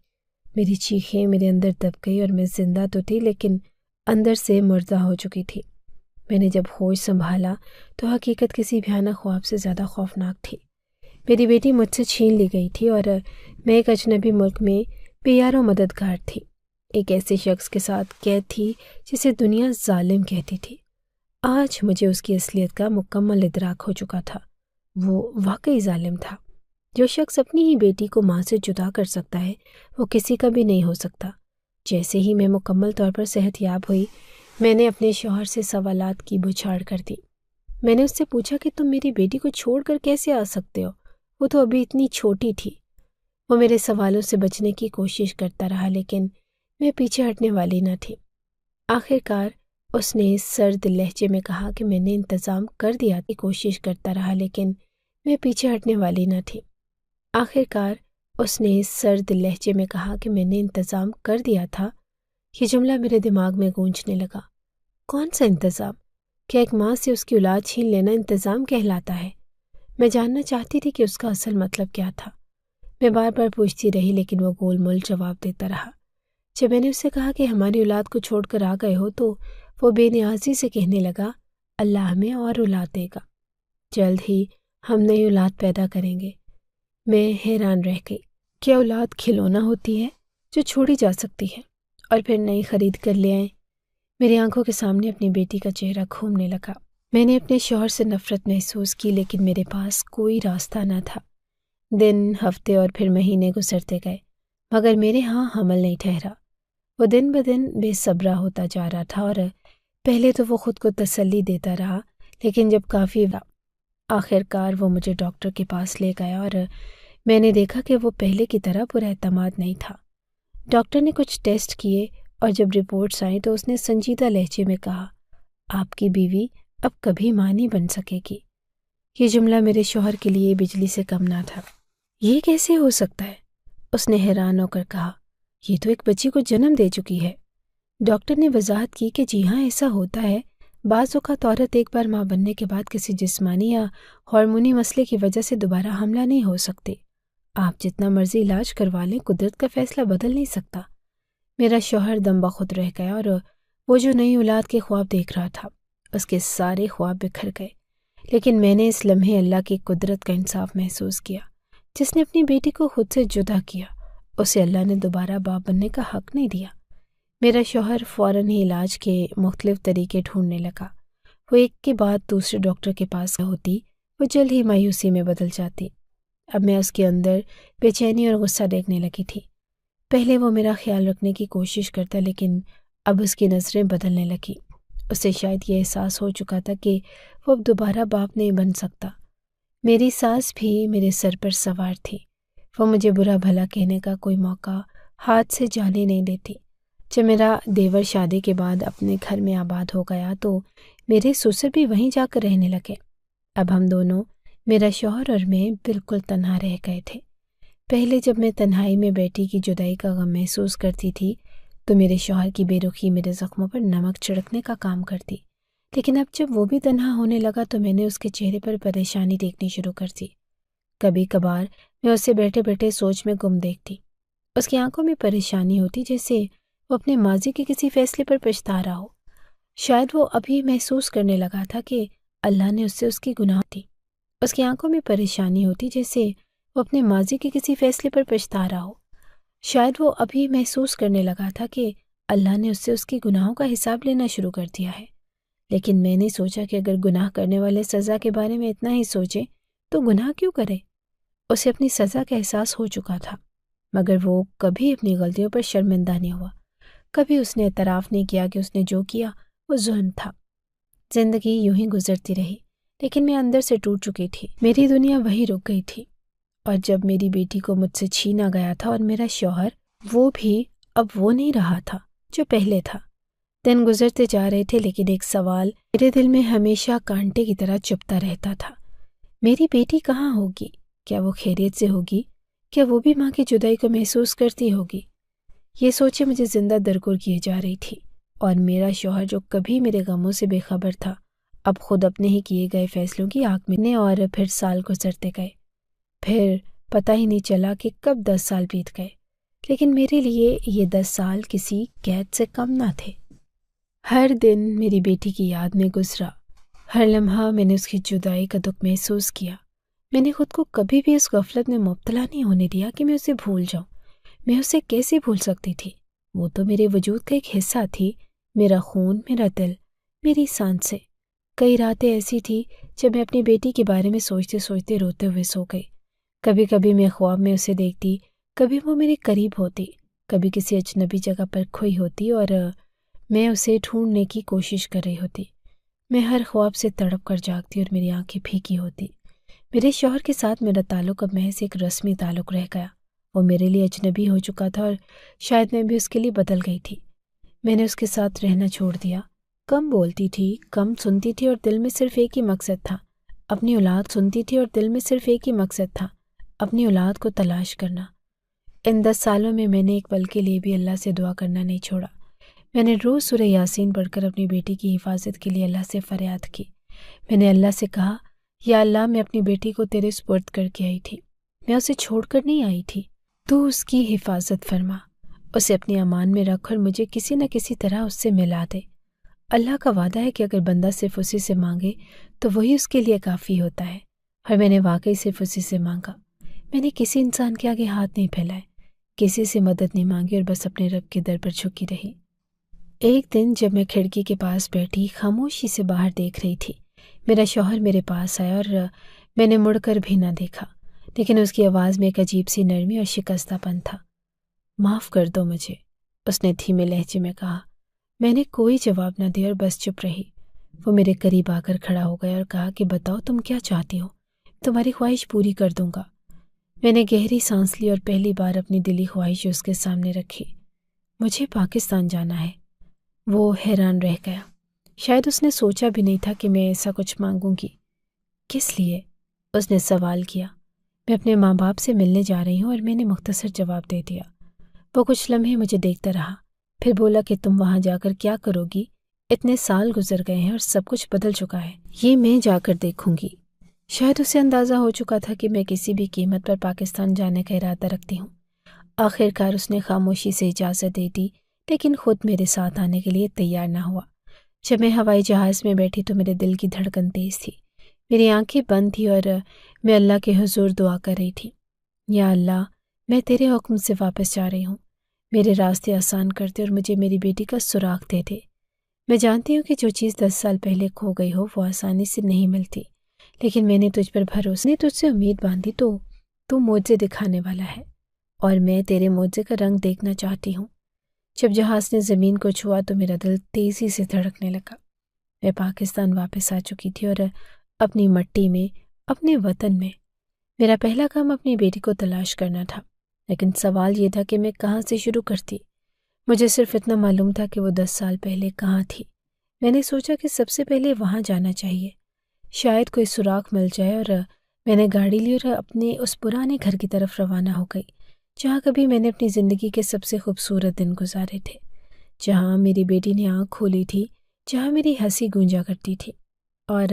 میری چیخیں میرے اندر دب گئی اور میں زندہ تو تھی لیکن اندر سے مردہ ہو چکی تھی۔ میں نے جب ہوش سنبھالا تو حقیقت کسی بھیانک خواب سے زیادہ خوفناک تھی۔ میری بیٹی مجھ سے چھین لی گئی تھی اور میں ایک اجنبی ملک میں بے یار و مددگار تھی، ایک ایسے شخص کے ساتھ قید تھی جسے دنیا ظالم کہتی تھی۔ آج مجھے اس کی اصلیت کا مکمل ادراک ہو چکا تھا۔ وہ واقعی ظالم تھا۔ جو شخص اپنی ہی بیٹی کو ماں سے جدا کر سکتا ہے وہ کسی کا بھی نہیں ہو سکتا۔ جیسے ہی میں مکمل طور پر صحت یاب ہوئی، میں نے اپنے شوہر سے سوالات کی بچھاڑ کر دی۔ میں نے اس سے پوچھا کہ تم میری بیٹی کو چھوڑ کر کیسے آ سکتے ہو؟ وہ تو ابھی اتنی چھوٹی تھی۔ وہ میرے سوالوں سے بچنے کی کوشش کرتا رہا، لیکن میں پیچھے ہٹنے والی نہ تھی۔ آخرکار اس نے سرد لہجے میں کہا کہ میں نے انتظام کر دیا کی کوشش کرتا رہا، لیکن میں پیچھے ہٹنے والی نہ تھی۔ آخرکار اس نے سرد لہجے میں کہا کہ میں نے انتظام کر دیا تھا۔ یہ جملہ میرے دماغ میں گونجنے لگا۔ کون سا انتظام؟ کیا ایک ماں سے اس کی اولاد چھین لینا انتظام کہلاتا ہے؟ میں جاننا چاہتی تھی کہ اس کا اصل مطلب کیا تھا۔ میں بار بار پوچھتی رہی لیکن وہ گول مول جواب دیتا رہا۔ جب میں نے اس سے کہا کہ ہماری اولاد کو چھوڑ کر آ گئے ہو تو وہ بے نیازی سے کہنے لگا، اللہ ہمیں اور اولاد دے گا، جلد ہی ہم نئی اولاد پیدا کریں گے۔ میں حیران رہ گئی۔ کیا اولاد کھلونا ہوتی ہے جو چھوڑی جا سکتی ہے اور پھر نئی خرید کر لے آئیں؟ میری آنکھوں کے سامنے اپنی بیٹی کا چہرہ گھومنے لگا۔ میں نے اپنے شوہر سے نفرت محسوس کی، لیکن میرے پاس کوئی راستہ نہ تھا۔ دن، ہفتے اور پھر مہینے گزرتے گئے، مگر میرے ہاں حمل نہیں ٹھہرا۔ وہ دن بدن بے صبرا ہوتا جا رہا تھا، اور پہلے تو وہ خود کو تسلی دیتا رہا، لیکن جب کافی آخر کار وہ مجھے ڈاکٹر کے پاس لے گیا، اور میں نے دیکھا کہ وہ پہلے کی طرح پر اعتماد نہیں تھا۔ ڈاکٹر نے کچھ ٹیسٹ کیے، اور جب رپورٹس آئیں تو اس نے سنجیدہ لہجے میں کہا، آپ کی بیوی اب کبھی ماں نہیں بن سکے گی۔ یہ جملہ میرے شوہر کے لیے بجلی سے کم نہ تھا۔ یہ کیسے ہو سکتا ہے؟ اس نے حیران ہو کر کہا، یہ تو ایک بچی کو جنم دے چکی ہے۔ ڈاکٹر نے وضاحت کی کہ جی ہاں، ایسا ہوتا ہے۔ بعض اوقات عورت ایک بار ماں بننے کے بعد کسی جسمانی یا ہارمونی مسئلے کی وجہ سے دوبارہ حاملہ نہیں ہو سکتی۔ آپ جتنا مرضی علاج کروا لیں، قدرت کا فیصلہ بدل نہیں سکتا۔ میرا شوہر دم بخود رہ گیا، اور وہ جو نئی اولاد کے خواب دیکھ رہا تھا، اس کے سارے خواب بکھر گئے۔ لیکن میں نے اس لمحے اللہ کی قدرت کا انصاف محسوس کیا۔ جس نے اپنی بیٹی کو خود سے جدا کیا، اسے اللہ نے دوبارہ باپ بننے کا حق نہیں دیا۔ میرا شوہر فوراً ہی علاج کے مختلف طریقے ڈھونڈنے لگا۔ وہ ایک کے بعد دوسرے ڈاکٹر کے پاس ہوتی، وہ جلد ہی مایوسی میں بدل جاتی۔ اب میں اس کے اندر بے چینی اور غصہ دیکھنے لگی تھی۔ پہلے وہ میرا خیال رکھنے کی کوشش کرتا، لیکن اب اس کی نظریں بدلنے لگی۔ اسے شاید یہ احساس ہو چکا تھا کہ وہ اب دوبارہ باپ نہیں بن سکتا۔ میری ساس بھی میرے سر پر سوار تھی۔ وہ مجھے برا بھلا کہنے کا کوئی موقع ہاتھ سے جانے نہیں دیتی۔ جب میرا دیور شادی کے بعد اپنے گھر میں آباد ہو گیا تو میرے سسر بھی وہیں جا کر رہنے لگے۔ اب ہم دونوں، میرا شوہر اور میں، بالکل تنہا رہ گئے تھے۔ پہلے جب میں تنہائی میں بیٹی کی جدائی کا غم محسوس کرتی تھی تو میرے شوہر کی بے رخی میرے زخموں پر نمک چھڑکنے کا کام کرتی، لیکن اب جب وہ بھی تنہا ہونے لگا تو میں نے اس کے چہرے پر پریشانی دیکھنی شروع کر دی۔ کبھی کبھار میں اسے بیٹھے بیٹھے سوچ میں گم دیکھتی۔ اس کی آنکھوں میں پریشانی ہوتی، جیسے وہ اپنے ماضی کے کسی فیصلے پر پچھتا رہا ہو۔ شاید وہ ابھی محسوس کرنے لگا تھا کہ اللہ نے اس سے اس کی گناہ دی۔ اس کی آنکھوں میں پریشانی ہوتی، جیسے وہ اپنے ماضی کے کسی فیصلے پر پچھتا رہا ہو۔ شاید وہ ابھی محسوس کرنے لگا تھا کہ اللہ نے اس سے اس کی گناہوں کا حساب لینا شروع کر دیا ہے۔ لیکن میں نے سوچا کہ اگر گناہ کرنے والے سزا کے بارے میں اتنا ہی سوچیں تو گناہ کیوں کرے؟ اسے اپنی سزا کا احساس ہو چکا تھا، مگر وہ کبھی اپنی غلطیوں پر شرمندہ نہیں ہوا۔ کبھی اس نے اعتراف نہیں کیا کہ اس نے جو کیا وہ ظلم تھا۔ زندگی یوں ہی گزرتی رہی، لیکن میں اندر سے ٹوٹ چکی تھی۔ میری دنیا وہی رک گئی تھی، اور جب میری بیٹی کو مجھ سے چھینا گیا تھا اور میرا شوہر، وہ بھی اب وہ نہیں رہا تھا جو پہلے تھا۔ دن گزرتے جا رہے تھے، لیکن ایک سوال میرے دل میں ہمیشہ کانٹے کی طرح چبھتا رہتا تھا۔ میری بیٹی کہاں ہوگی؟ کیا وہ خیریت سے ہوگی؟ کیا وہ بھی ماں کی جدائی کو محسوس کرتی ہوگی؟ یہ سوچیں مجھے زندہ درگور کیے جا رہی تھی، اور میرا شوہر جو کبھی میرے غموں سے بے خبر تھا، اب خود اپنے ہی کیے گئے فیصلوں کی آگ میں، اور پھر سال گزرتے گئے۔ پھر پتہ ہی نہیں چلا کہ کب 10 سال بیت گئے، لیکن میرے لیے یہ 10 سال کسی قید سے کم نہ تھے۔ ہر دن میری بیٹی کی یاد میں گزرا، ہر لمحہ میں نے اس کی جدائی کا دکھ محسوس کیا۔ میں نے خود کو کبھی بھی اس غفلت میں مبتلا نہیں ہونے دیا کہ میں اسے بھول جاؤں۔ میں اسے کیسے بھول سکتی تھی؟ وہ تو میرے وجود کا ایک حصہ تھی، میرا خون، میرا دل، میری سانسیں۔ کئی راتیں ایسی تھی جب میں اپنی بیٹی کے بارے میں سوچتے سوچتے روتے ہوئے سو گئی۔ کبھی کبھی میں خواب میں اسے دیکھتی، کبھی وہ میرے قریب ہوتی، کبھی کسی اجنبی جگہ پر کھوئی ہوتی اور میں اسے ڈھونڈنے کی کوشش کر رہی ہوتی۔ میں ہر خواب سے تڑپ کر جاگتی اور میری آنکھیں پھیکی ہوتی۔ میرے شوہر کے ساتھ میرا تعلق اب محض ایک رسمی تعلق رہ گیا۔ وہ میرے لیے اجنبی ہو چکا تھا، اور شاید میں بھی اس کے لیے بدل گئی تھی۔ میں نے اس کے ساتھ رہنا چھوڑ دیا۔ کم بولتی تھی، کم سنتی تھی، اور دل میں صرف ایک ہی مقصد تھا، اپنی اولاد سنتی تھی اور دل میں صرف ایک ہی مقصد تھا، اپنی اولاد کو تلاش کرنا۔ ان 10 سالوں میں میں نے ایک پل کے لیے بھی اللہ سے دعا کرنا نہیں چھوڑا۔ میں نے روز سورہ یاسین پڑھ کر اپنی بیٹی کی حفاظت کے لیے اللہ سے فریاد کی۔ میں نے اللہ سے کہا، یا اللہ، میں اپنی بیٹی کو تیرے سپرد کر کے آئی تھی، میں اسے چھوڑ کر نہیں آئی تھی، تو اس کی حفاظت فرما، اسے اپنی امان میں رکھ اور مجھے کسی نہ کسی طرح اس سے ملا دے۔ اللہ کا وعدہ ہے کہ اگر بندہ صرف اسی سے مانگے تو وہی اس کے لیے کافی ہوتا ہے، اور میں نے واقعی صرف اسی سے مانگا۔ میں نے کسی انسان کے آگے ہاتھ نہیں پھیلائے، کسی سے مدد نہیں مانگی، اور بس اپنے رب کے در پر جھکی رہی۔ ایک دن جب میں کھڑکی کے پاس بیٹھی خاموشی سے باہر دیکھ رہی تھی میرا شوہر میرے پاس آیا اور میں نے مڑ کر بھی نہ دیکھا، لیکن اس کی آواز میں ایک عجیب سی نرمی اور شکستہ پن تھا۔ معاف کر دو مجھے، اس نے دھیمے لہجے میں کہا۔ میں نے کوئی جواب نہ دیا اور بس چپ رہی۔ وہ میرے قریب آ کر کھڑا ہو گیا اور کہا کہ بتاؤ تم کیا چاہتی ہو، تمہاری خواہش پوری کر دوں گا۔ میں نے گہری سانس لی اور پہلی بار اپنی دلی خواہش اس کے سامنے رکھی۔ مجھے پاکستان جانا ہے۔ وہ حیران رہ گیا، شاید اس نے سوچا بھی نہیں تھا کہ میں ایسا کچھ مانگوں گی۔ کس لیے؟ اس نے سوال کیا۔ میں اپنے ماں باپ سے ملنے جا رہی ہوں، اور میں نے مختصر جواب دے دیا۔ وہ کچھ لمحے مجھے دیکھتا رہا، پھر بولا کہ تم وہاں جا کر کیا کرو گی؟ اتنے سال گزر گئے ہیں اور سب کچھ بدل چکا ہے، یہ میں جا کر دیکھوں گی۔ شاید اسے اندازہ ہو چکا تھا کہ میں کسی بھی قیمت پر پاکستان جانے کا ارادہ رکھتی ہوں۔ آخر کار اس نے خاموشی سے اجازت دے دی، لیکن خود میرے ساتھ آنے کے لیے تیار نہ ہوا۔ جب میں ہوائی جہاز میں بیٹھی تو میرے دل کی دھڑکن تیز تھی، میری آنکھیں بند تھی اور میں اللہ کے حضور دعا کر رہی تھی، یا اللہ، میں تیرے حکم سے واپس جا رہی ہوں، میرے راستے آسان کر دے اور مجھے میری بیٹی کا سراغ دے دے۔ میں جانتی ہوں کہ جو چیز 10 سال پہلے کھو گئی ہو وہ آسانی سے نہیں ملتی، لیکن میں نے تجھ پر بھروسہ، نے تجھ سے امید باندھی تو معجزے دکھانے والا ہے، اور میں تیرے معجزے کا رنگ دیکھنا چاہتی ہوں۔ جب جہاز نے زمین کو چھوا تو میرا دل تیزی سے دھڑکنے لگا۔ میں پاکستان واپس آ چکی تھی اور اپنی مٹی میں، اپنے وطن میں۔ میرا پہلا کام اپنی بیٹی کو تلاش کرنا تھا، لیکن سوال یہ تھا کہ میں کہاں سے شروع کرتی۔ مجھے صرف اتنا معلوم تھا کہ وہ 10 سال پہلے کہاں تھی۔ میں نے سوچا کہ سب سے پہلے وہاں جانا چاہیے، شاید کوئی سراغ مل جائے، اور میں نے گاڑی لی اور اپنے اس پرانے گھر کی طرف روانہ ہو گئی جہاں کبھی میں نے اپنی زندگی کے سب سے خوبصورت دن گزارے تھے، جہاں میری بیٹی نے آنکھ کھولی تھی، جہاں میری ہنسی گونجا کرتی تھی، اور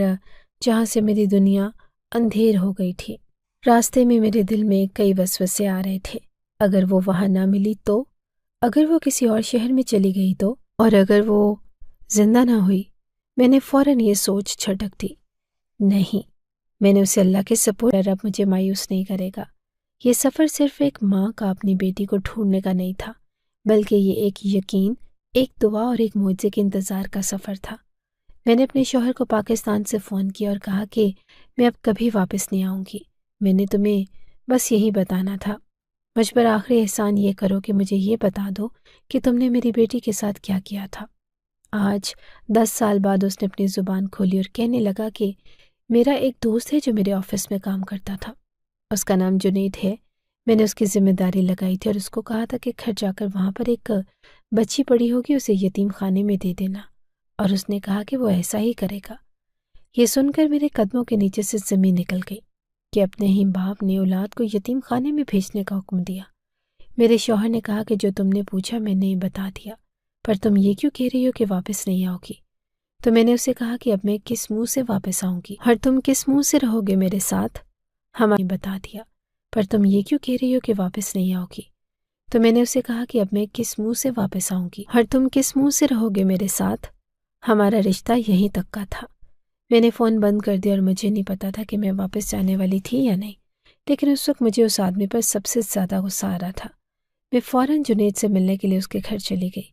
جہاں سے میری دنیا اندھیر ہو گئی تھی۔ راستے میں میرے دل میں کئی وسوسے آ رہے تھے۔ اگر وہ وہاں نہ ملی تو؟ اگر وہ کسی اور شہر میں چلی گئی تو؟ اور اگر وہ زندہ نہ ہوئی؟ میں نے فوراً یہ سوچ چھٹک دی۔ نہیں، میں نے اسے اللہ کے سپرد، رب مجھے مایوس نہیں کرے گا۔ یہ سفر صرف ایک ماں کا اپنی بیٹی کو ڈھونڈنے کا نہیں تھا، بلکہ یہ ایک یقین، ایک دعا اور ایک معجزے کے انتظار کا سفر تھا۔ میں نے اپنے شوہر کو پاکستان سے فون کیا اور کہا کہ میں اب کبھی واپس نہیں آؤں گی، میں نے تمہیں بس یہی بتانا تھا۔ مجھ پر آخری احسان یہ کرو کہ مجھے یہ بتا دو کہ تم نے میری بیٹی کے ساتھ کیا کیا تھا۔ آج 10 سال بعد اس نے اپنی زبان کھولی اور کہنے لگا کہ میرا ایک دوست ہے جو میرے آفس میں کام کرتا تھا، اس کا نام جنید ہے۔ میں نے اس کی ذمہ داری لگائی تھی اور اس کو کہا تھا کہ گھر جا کر وہاں پر ایک بچی پڑی ہوگی، اسے یتیم خانے میں دے دینا، اور اس نے کہا کہ وہ ایسا ہی کرے گا۔ یہ سن کر میرے قدموں کے نیچے سے زمین نکل گئی کہ اپنے ہی باپ نے اولاد کو یتیم خانے میں بھیجنے کا حکم دیا۔ میرے شوہر نے کہا کہ جو تم نے پوچھا میں نے بتا دیا، پر تم یہ کیوں کہہ رہی ہو کہ واپس نہیں آؤ گی؟ تو میں نے اسے کہا کہ اب میں کس منہ سے واپس آؤں گی اور تم کس منہ سے رہو گے میرے ساتھ؟ ہمیں بتا دیا، پر تم یہ کیوں کہہ رہی ہو کہ واپس نہیں آؤ گی؟ تو میں نے اسے کہا کہ اب میں کس منہ سے واپس آؤں گی اور تم کس منہ سے رہو گے میرے ساتھ؟ ہمارا رشتہ یہیں تک کا تھا۔ میں نے فون بند کر دیا اور مجھے نہیں پتا تھا کہ میں واپس جانے والی تھی یا نہیں، لیکن اس وقت مجھے اس آدمی پر سب سے زیادہ غصہ آ رہا تھا۔ میں فوراً جنید سے ملنے کے لیے اس کے گھر چلی گئی۔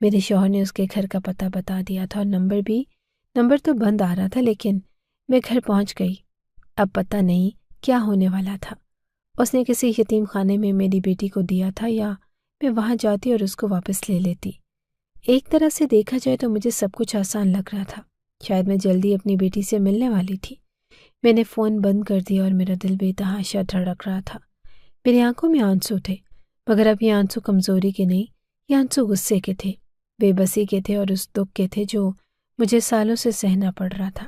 میرے شوہر نے اس کے گھر کا پتہ بتا دیا تھا اور نمبر تو بند آ رہا تھا، لیکن میں گھر پہنچ گئی۔ اب پتہ نہیں کیا ہونے والا تھا۔ اس نے کسی یتیم خانے میں میری بیٹی کو دیا تھا یا میں وہاں جاتی اور اس کو واپس لے لیتی۔ ایک طرح سے دیکھا جائے تو مجھے سب کچھ آسان لگ رہا تھا، شاید میں جلدی اپنی بیٹی سے ملنے والی تھی۔ میں نے فون بند کر دیا اور میرا دل بے تحاشا دھڑک رہا تھا۔ میری آنکھوں میں آنسو تھے، مگر اب یہ آنسو کمزوری کے نہیں، یہ آنسو غصے کے تھے، بے بسی کے تھے اور اس دکھ کے تھے جو مجھے سالوں سے سہنا پڑ رہا تھا۔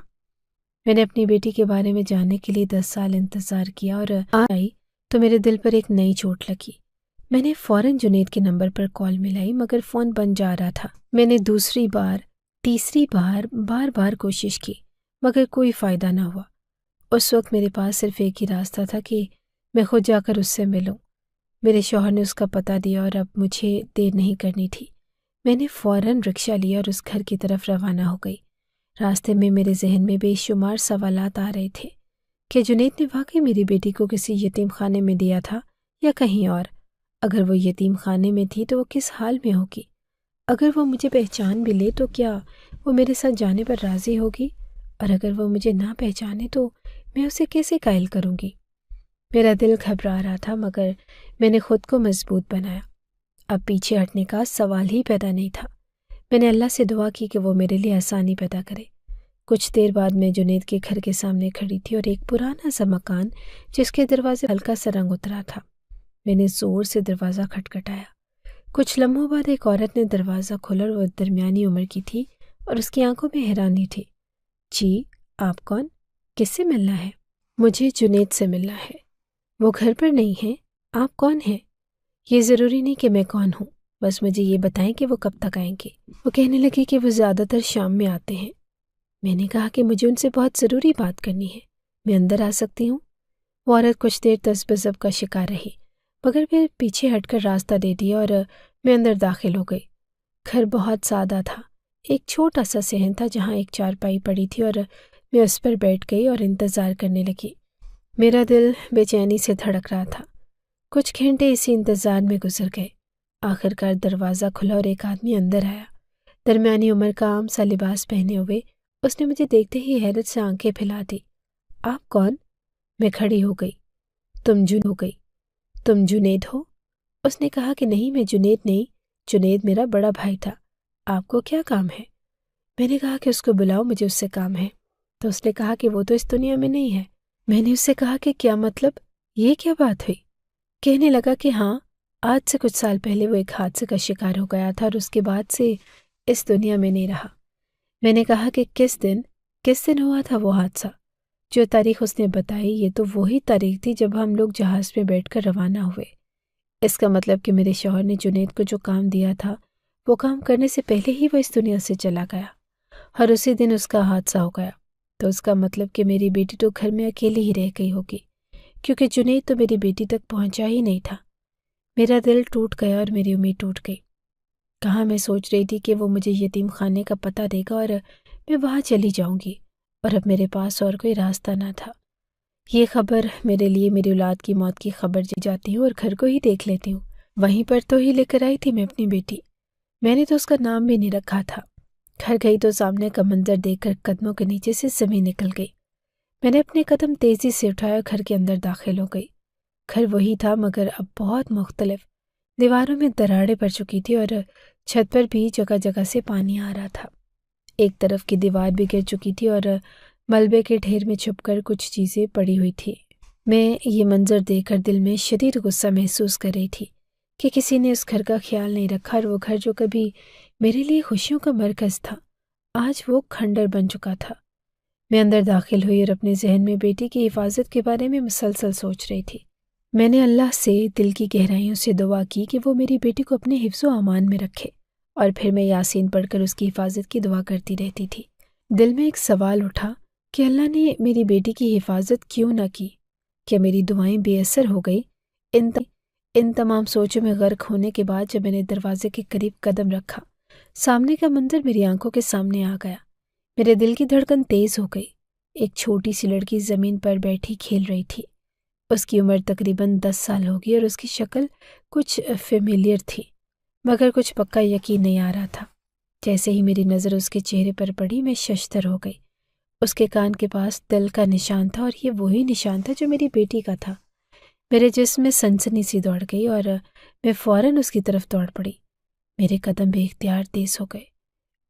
میں نے اپنی بیٹی کے بارے میں جاننے کے لیے 10 سال انتظار کیا، اور آئی تو میرے دل پر ایک نئی چوٹ لگی۔ میں نے فوراً جنید کے نمبر پر کال ملائی، مگر فون بند جا رہا تھا۔ میں نے دوسری بار، تیسری بار کوشش کی، مگر کوئی فائدہ نہ ہوا۔ اس وقت میرے پاس صرف ایک ہی راستہ تھا کہ میں خود جا کر اس سے ملوں۔ میرے شوہر نے اس کا پتہ دیا اور اب مجھے دیر نہیں کرنی تھی۔ میں نے فوراً رکشہ لیا اور اس گھر کی طرف روانہ ہو گئی۔ راستے میں میرے ذہن میں بے شمار سوالات آ رہے تھے کہ جنید نے واقعی میری بیٹی کو کسی یتیم خانے میں دیا تھا یا کہیں اور؟ اگر وہ یتیم خانے میں تھی تو وہ کس حال میں ہوگی؟ اگر وہ مجھے پہچان بھی لے تو کیا وہ میرے ساتھ جانے پر راضی ہوگی؟ اور اگر وہ مجھے نہ پہچانے تو میں اسے کیسے قائل کروں گی؟ میرا دل گھبرا رہا تھا، مگر میں نے خود کو مضبوط بنایا۔ اب پیچھے ہٹنے کا سوال ہی پیدا نہیں تھا۔ میں نے اللہ سے دعا کی کہ وہ میرے لیے آسانی پیدا کرے۔ کچھ دیر بعد میں جنید کے گھر کے سامنے کھڑی تھی اور ایک پرانا سا مکان جس کے دروازے ہلکا سا رنگ اترا تھا۔ میں نے زور سے دروازہ کھٹکھٹایا۔ کچھ لمحوں بعد ایک عورت نے دروازہ کھولا اور وہ درمیانی عمر کی تھی اور اس کی آنکھوں میں حیرانی تھی۔ جی، آپ کون؟ کس سے ملنا ہے؟ مجھے جنید سے ملنا ہے۔ وہ گھر پر نہیں ہیں۔ آپ کون ہیں؟ یہ ضروری نہیں کہ میں کون ہوں، بس مجھے یہ بتائیں کہ وہ کب تک آئیں گے۔ وہ کہنے لگی کہ وہ زیادہ تر شام میں آتے ہیں۔ میں نے کہا کہ مجھے ان سے بہت ضروری بات کرنی ہے، میں اندر آ سکتی ہوں؟ وہ عورت کچھ دیر تذبذب کا شکار رہی، مگر پھر پیچھے ہٹ کر راستہ دے دیا اور میں اندر داخل ہو گئی۔ گھر بہت سادہ تھا۔ ایک چھوٹا سا صحن تھا جہاں ایک چارپائی پڑی تھی اور میں اس پر بیٹھ گئی اور انتظار کرنے لگی۔ میرا دل بے چینی سے دھڑک رہا تھا۔ کچھ گھنٹے اسی انتظار میں گزر گئے۔ آخر کار دروازہ کھلا اور ایک آدمی اندر آیا۔ درمیانی عمر کا عام سا لباس پہنے ہوئے اس نے مجھے دیکھتے ہی حیرت سے آنکھیں پھیلا دی۔ آپ کون؟ میں کھڑی ہو گئی۔ تم جنید ہو؟ اس نے کہا کہ نہیں، میں جنید نہیں، جنید میرا بڑا بھائی تھا۔ آپ کو کیا کام ہے؟ میں نے کہا کہ اس کو بلاؤ، مجھے اس سے کام ہے۔ تو اس نے کہا کہ وہ تو اس دنیا میں نہیں ہے۔ میں نے اس سے کہا کہ کیا مطلب؟ یہ کیا بات ہوئی؟ کہنے لگا کہ ہاں، آج سے کچھ سال پہلے وہ ایک حادثے کا شکار ہو گیا تھا اور اس کے بعد سے اس دنیا میں نہیں رہا۔ میں نے کہا کہ کس دن ہوا تھا وہ حادثہ؟ جو تاریخ اس نے بتائی یہ تو وہی تاریخ تھی جب ہم لوگ جہاز میں بیٹھ کر روانہ ہوئے۔ اس کا مطلب کہ میرے شوہر نے جنید کو جو کام دیا تھا وہ کام کرنے سے پہلے ہی وہ اس دنیا سے چلا گیا اور اسی دن اس کا حادثہ ہو گیا۔ تو اس کا مطلب کہ میری بیٹی تو گھر میں اکیلی ہی رہ گئی ہوگی، کیونکہ جنید تو میری بیٹی تک پہنچا ہی نہیں تھا۔ میرا دل ٹوٹ گیا اور میری امید ٹوٹ گئی۔ کہاں میں سوچ رہی تھی کہ وہ مجھے یتیم خانے کا پتہ دے گا اور میں وہاں چلی جاؤں گی، اور اب میرے پاس اور کوئی راستہ نہ تھا۔ یہ خبر میرے لیے میری اولاد کی موت کی خبر جاتی ہوں اور گھر کو ہی دیکھ لیتی ہوں۔ وہیں پر تو ہی لے کر آئی تھی میں اپنی بیٹی، میں نے تو اس کا نام بھی نہیں رکھا تھا۔ گھر گئی تو سامنے کا منظر دیکھ کر قدموں کے نیچے سے زمین نکل گئی۔ میں نے اپنے قدم تیزی سے اٹھایا اور گھر کے اندر داخل ہو گئی۔ گھر وہی تھا مگر اب بہت مختلف۔ دیواروں میں دراڑیں پڑ چکی تھی اور چھت پر بھی جگہ جگہ سے پانی آ رہا تھا۔ ایک طرف کی دیوار بھی گر چکی تھی اور ملبے کے ڈھیر میں چھپ کر کچھ چیزیں پڑی ہوئی تھی۔ میں یہ منظر دیکھ کر دل میں شدید غصہ محسوس کر رہی تھی کہ کسی نے اس گھر کا خیال نہیں رکھا، اور وہ گھر جو کبھی میرے لیے خوشیوں کا مرکز تھا آج وہ کھنڈر بن چکا تھا۔ میں اندر داخل ہوئی اور اپنے ذہن میں بیٹی کی حفاظت کے بارے میں مسلسل سوچ رہی تھی۔ میں نے اللہ سے دل کی گہرائیوں سے دعا کی کہ وہ میری بیٹی کو اپنے حفظ و امان میں رکھے، اور پھر میں یاسین پڑھ کر اس کی حفاظت کی دعا کرتی رہتی تھی۔ دل میں ایک سوال اٹھا کہ اللہ نے میری بیٹی کی حفاظت کیوں نہ کی؟ کیا میری دعائیں بے اثر ہو گئی؟ ان تمام سوچوں میں غرق ہونے کے بعد جب میں نے دروازے کے قریب قدم رکھا، سامنے کا منظر میری آنکھوں کے سامنے آ گیا۔ میرے دل کی دھڑکن تیز ہو گئی۔ ایک چھوٹی سی لڑکی زمین پر بیٹھی کھیل رہی تھی۔ اس کی عمر تقریباً 10 سال ہوگی اور اس کی شکل کچھ فیملیئر تھی، مگر کچھ پکا یقین نہیں آ رہا تھا۔ جیسے ہی میری نظر اس کے چہرے پر پڑی میں ششدر ہو گئی۔ اس کے کان کے پاس تل کا نشان تھا اور یہ وہی نشان تھا جو میری بیٹی کا تھا۔ میرے جسم میں سنسنی سی دوڑ گئی اور میں فوراً اس کی طرف دوڑ پڑی۔ میرے قدم بے اختیار تیز ہو گئے۔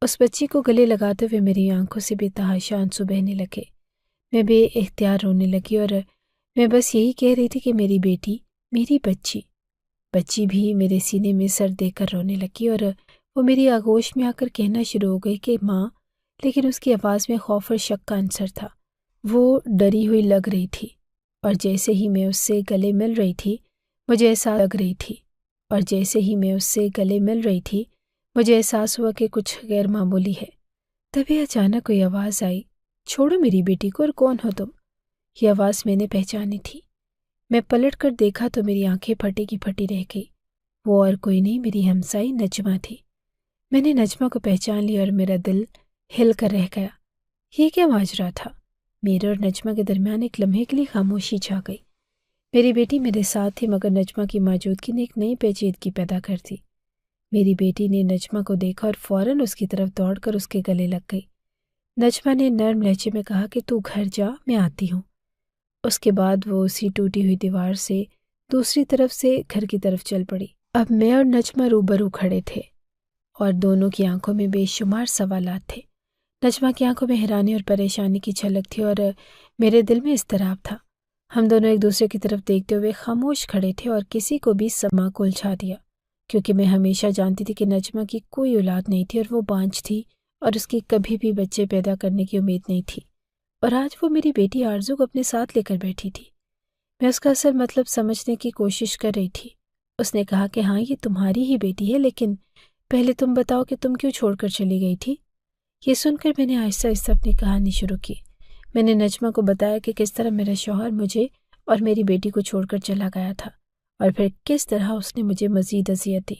اس بچی کو گلے لگاتے ہوئے میری آنکھوں سے بے تحاشا آنسو بہنے لگے۔ میں بے اختیار رونے لگی اور میں بس یہی کہہ رہی تھی کہ میری بیٹی، میری بچی بھی میرے سینے میں سر دے کر رونے لگی اور وہ میری آغوش میں آ کر کہنا شروع ہو گئی کہ ماں، لیکن اس کی آواز میں خوف اور شک کا عنصر تھا۔ وہ ڈری ہوئی لگ رہی تھی، اور جیسے ہی میں اس سے گلے مل رہی تھی مجھے احساس ہوا کہ کچھ غیر معمولی ہے۔ تبھی اچانک کوئی آواز آئی، چھوڑو میری بیٹی کو، اور کون ہو تم؟ یہ آواز میں نے پہچانی تھی۔ میں پلٹ کر دیکھا تو میری آنکھیں پھٹی کی پھٹی رہ گئی۔ وہ اور کوئی نہیں، میری ہمسائی نجمہ تھی۔ میں نے نجمہ کو پہچان لیا اور میرا دل ہل کر رہ گیا۔ یہ کیا ماجرا تھا؟ میرے اور نجمہ کے درمیان ایک لمحے کے لیے خاموشی چھا گئی۔ میری بیٹی میرے ساتھ تھی مگر نجمہ کی موجودگی نے ایک نئی پیچیدگی پیدا کر دی۔ میری بیٹی نے نجمہ کو دیکھا اور فوراً اس کی طرف دوڑ کر اس کے گلے لگ گئی۔ نجمہ نے نرم لہجے میں کہا کہ تو گھر جا، میں آتی ہوں۔ اس کے بعد وہ اسی ٹوٹی ہوئی دیوار سے دوسری طرف سے گھر کی طرف چل پڑی۔ اب میں اور نجمہ روبرو کھڑے تھے اور دونوں کی آنکھوں میں بے شمار سوالات تھے۔ نجمہ کی آنکھوں میں حیرانی اور پریشانی کی جھلک تھی اور میرے دل میں اضطراب تھا۔ ہم دونوں ایک دوسرے کی طرف دیکھتے ہوئے خاموش کھڑے تھے اور کسی کو بھی سما کو الجھا دیا، کیونکہ میں ہمیشہ جانتی تھی کہ نجمہ کی کوئی اولاد نہیں تھی اور وہ بانجھ تھی اور اس کی کبھی بھی بچے پیدا کرنے کی امید نہیں تھی، اور آج وہ میری بیٹی آرزو کو اپنے ساتھ لے کر بیٹھی تھی۔ میں اس کا اصل مطلب سمجھنے کی کوشش کر رہی تھی۔ اس نے کہا کہ ہاں، یہ تمہاری ہی بیٹی ہے، لیکن پہلے تم بتاؤ کہ تم کیوں چھوڑ کر چلی گئی تھی؟ یہ سن کر میں نے آہستہ آہستہ اپنی کہانی شروع کی۔ میں نے نجمہ کو بتایا کہ کس طرح میرا شوہر مجھے اور میری بیٹی کو چھوڑ کر چلا گیا تھا، اور پھر کس طرح اس نے مجھے مزید اذیت دی۔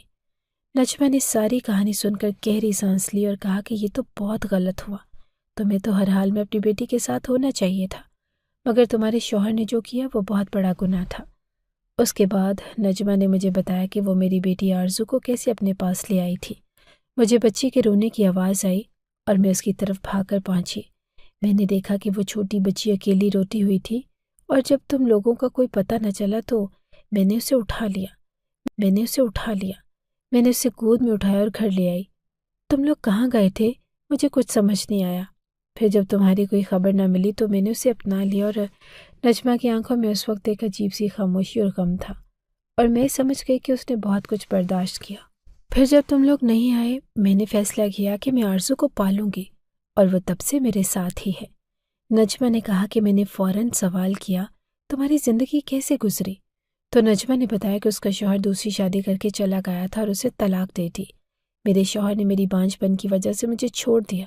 نجمہ نے ساری کہانی سن کر گہری سانس لی اور کہا کہ یہ تو بہت غلط ہوا، تمہیں تو ہر حال میں اپنی بیٹی کے ساتھ ہونا چاہیے تھا، مگر تمہارے شوہر نے جو کیا وہ بہت بڑا گناہ تھا۔ اس کے بعد نجمہ نے مجھے بتایا کہ وہ میری بیٹی آرزو کو کیسے اپنے پاس لے آئی تھی۔ مجھے بچی کے رونے کی آواز آئی اور میں اس کی طرف بھاگ کر پہنچی۔ میں نے دیکھا کہ وہ چھوٹی بچی اکیلی روتی ہوئی تھی، اور جب تم لوگوں کا کوئی پتہ نہ چلا تو میں نے اسے اٹھا لیا۔ میں نے اسے گود میں اٹھایا اور گھر لے آئی۔ تم لوگ کہاں گئے تھے؟ مجھے کچھ سمجھ نہیں آیا۔ پھر جب تمہاری کوئی خبر نہ ملی تو میں نے اسے اپنا لیا، اور نجمہ کی آنکھوں میں اس وقت ایک عجیب سی خاموشی اور غم تھا، اور میں سمجھ گئی کہ اس نے بہت کچھ برداشت کیا۔ پھر جب تم لوگ نہیں آئے، میں نے فیصلہ کیا کہ میں آرزو کو پالوں گی، اور وہ تب سے میرے ساتھ ہی ہے۔ نجمہ نے کہا کہ میں نے فوراً سوال کیا، تمہاری زندگی کیسے گزری؟ تو نجمہ نے بتایا کہ اس کا شوہر دوسری شادی کر کے چلا گیا تھا اور اسے طلاق دے دی۔ میرے شوہر نے میری بانجھ پن کی وجہ سے مجھے چھوڑ دیا۔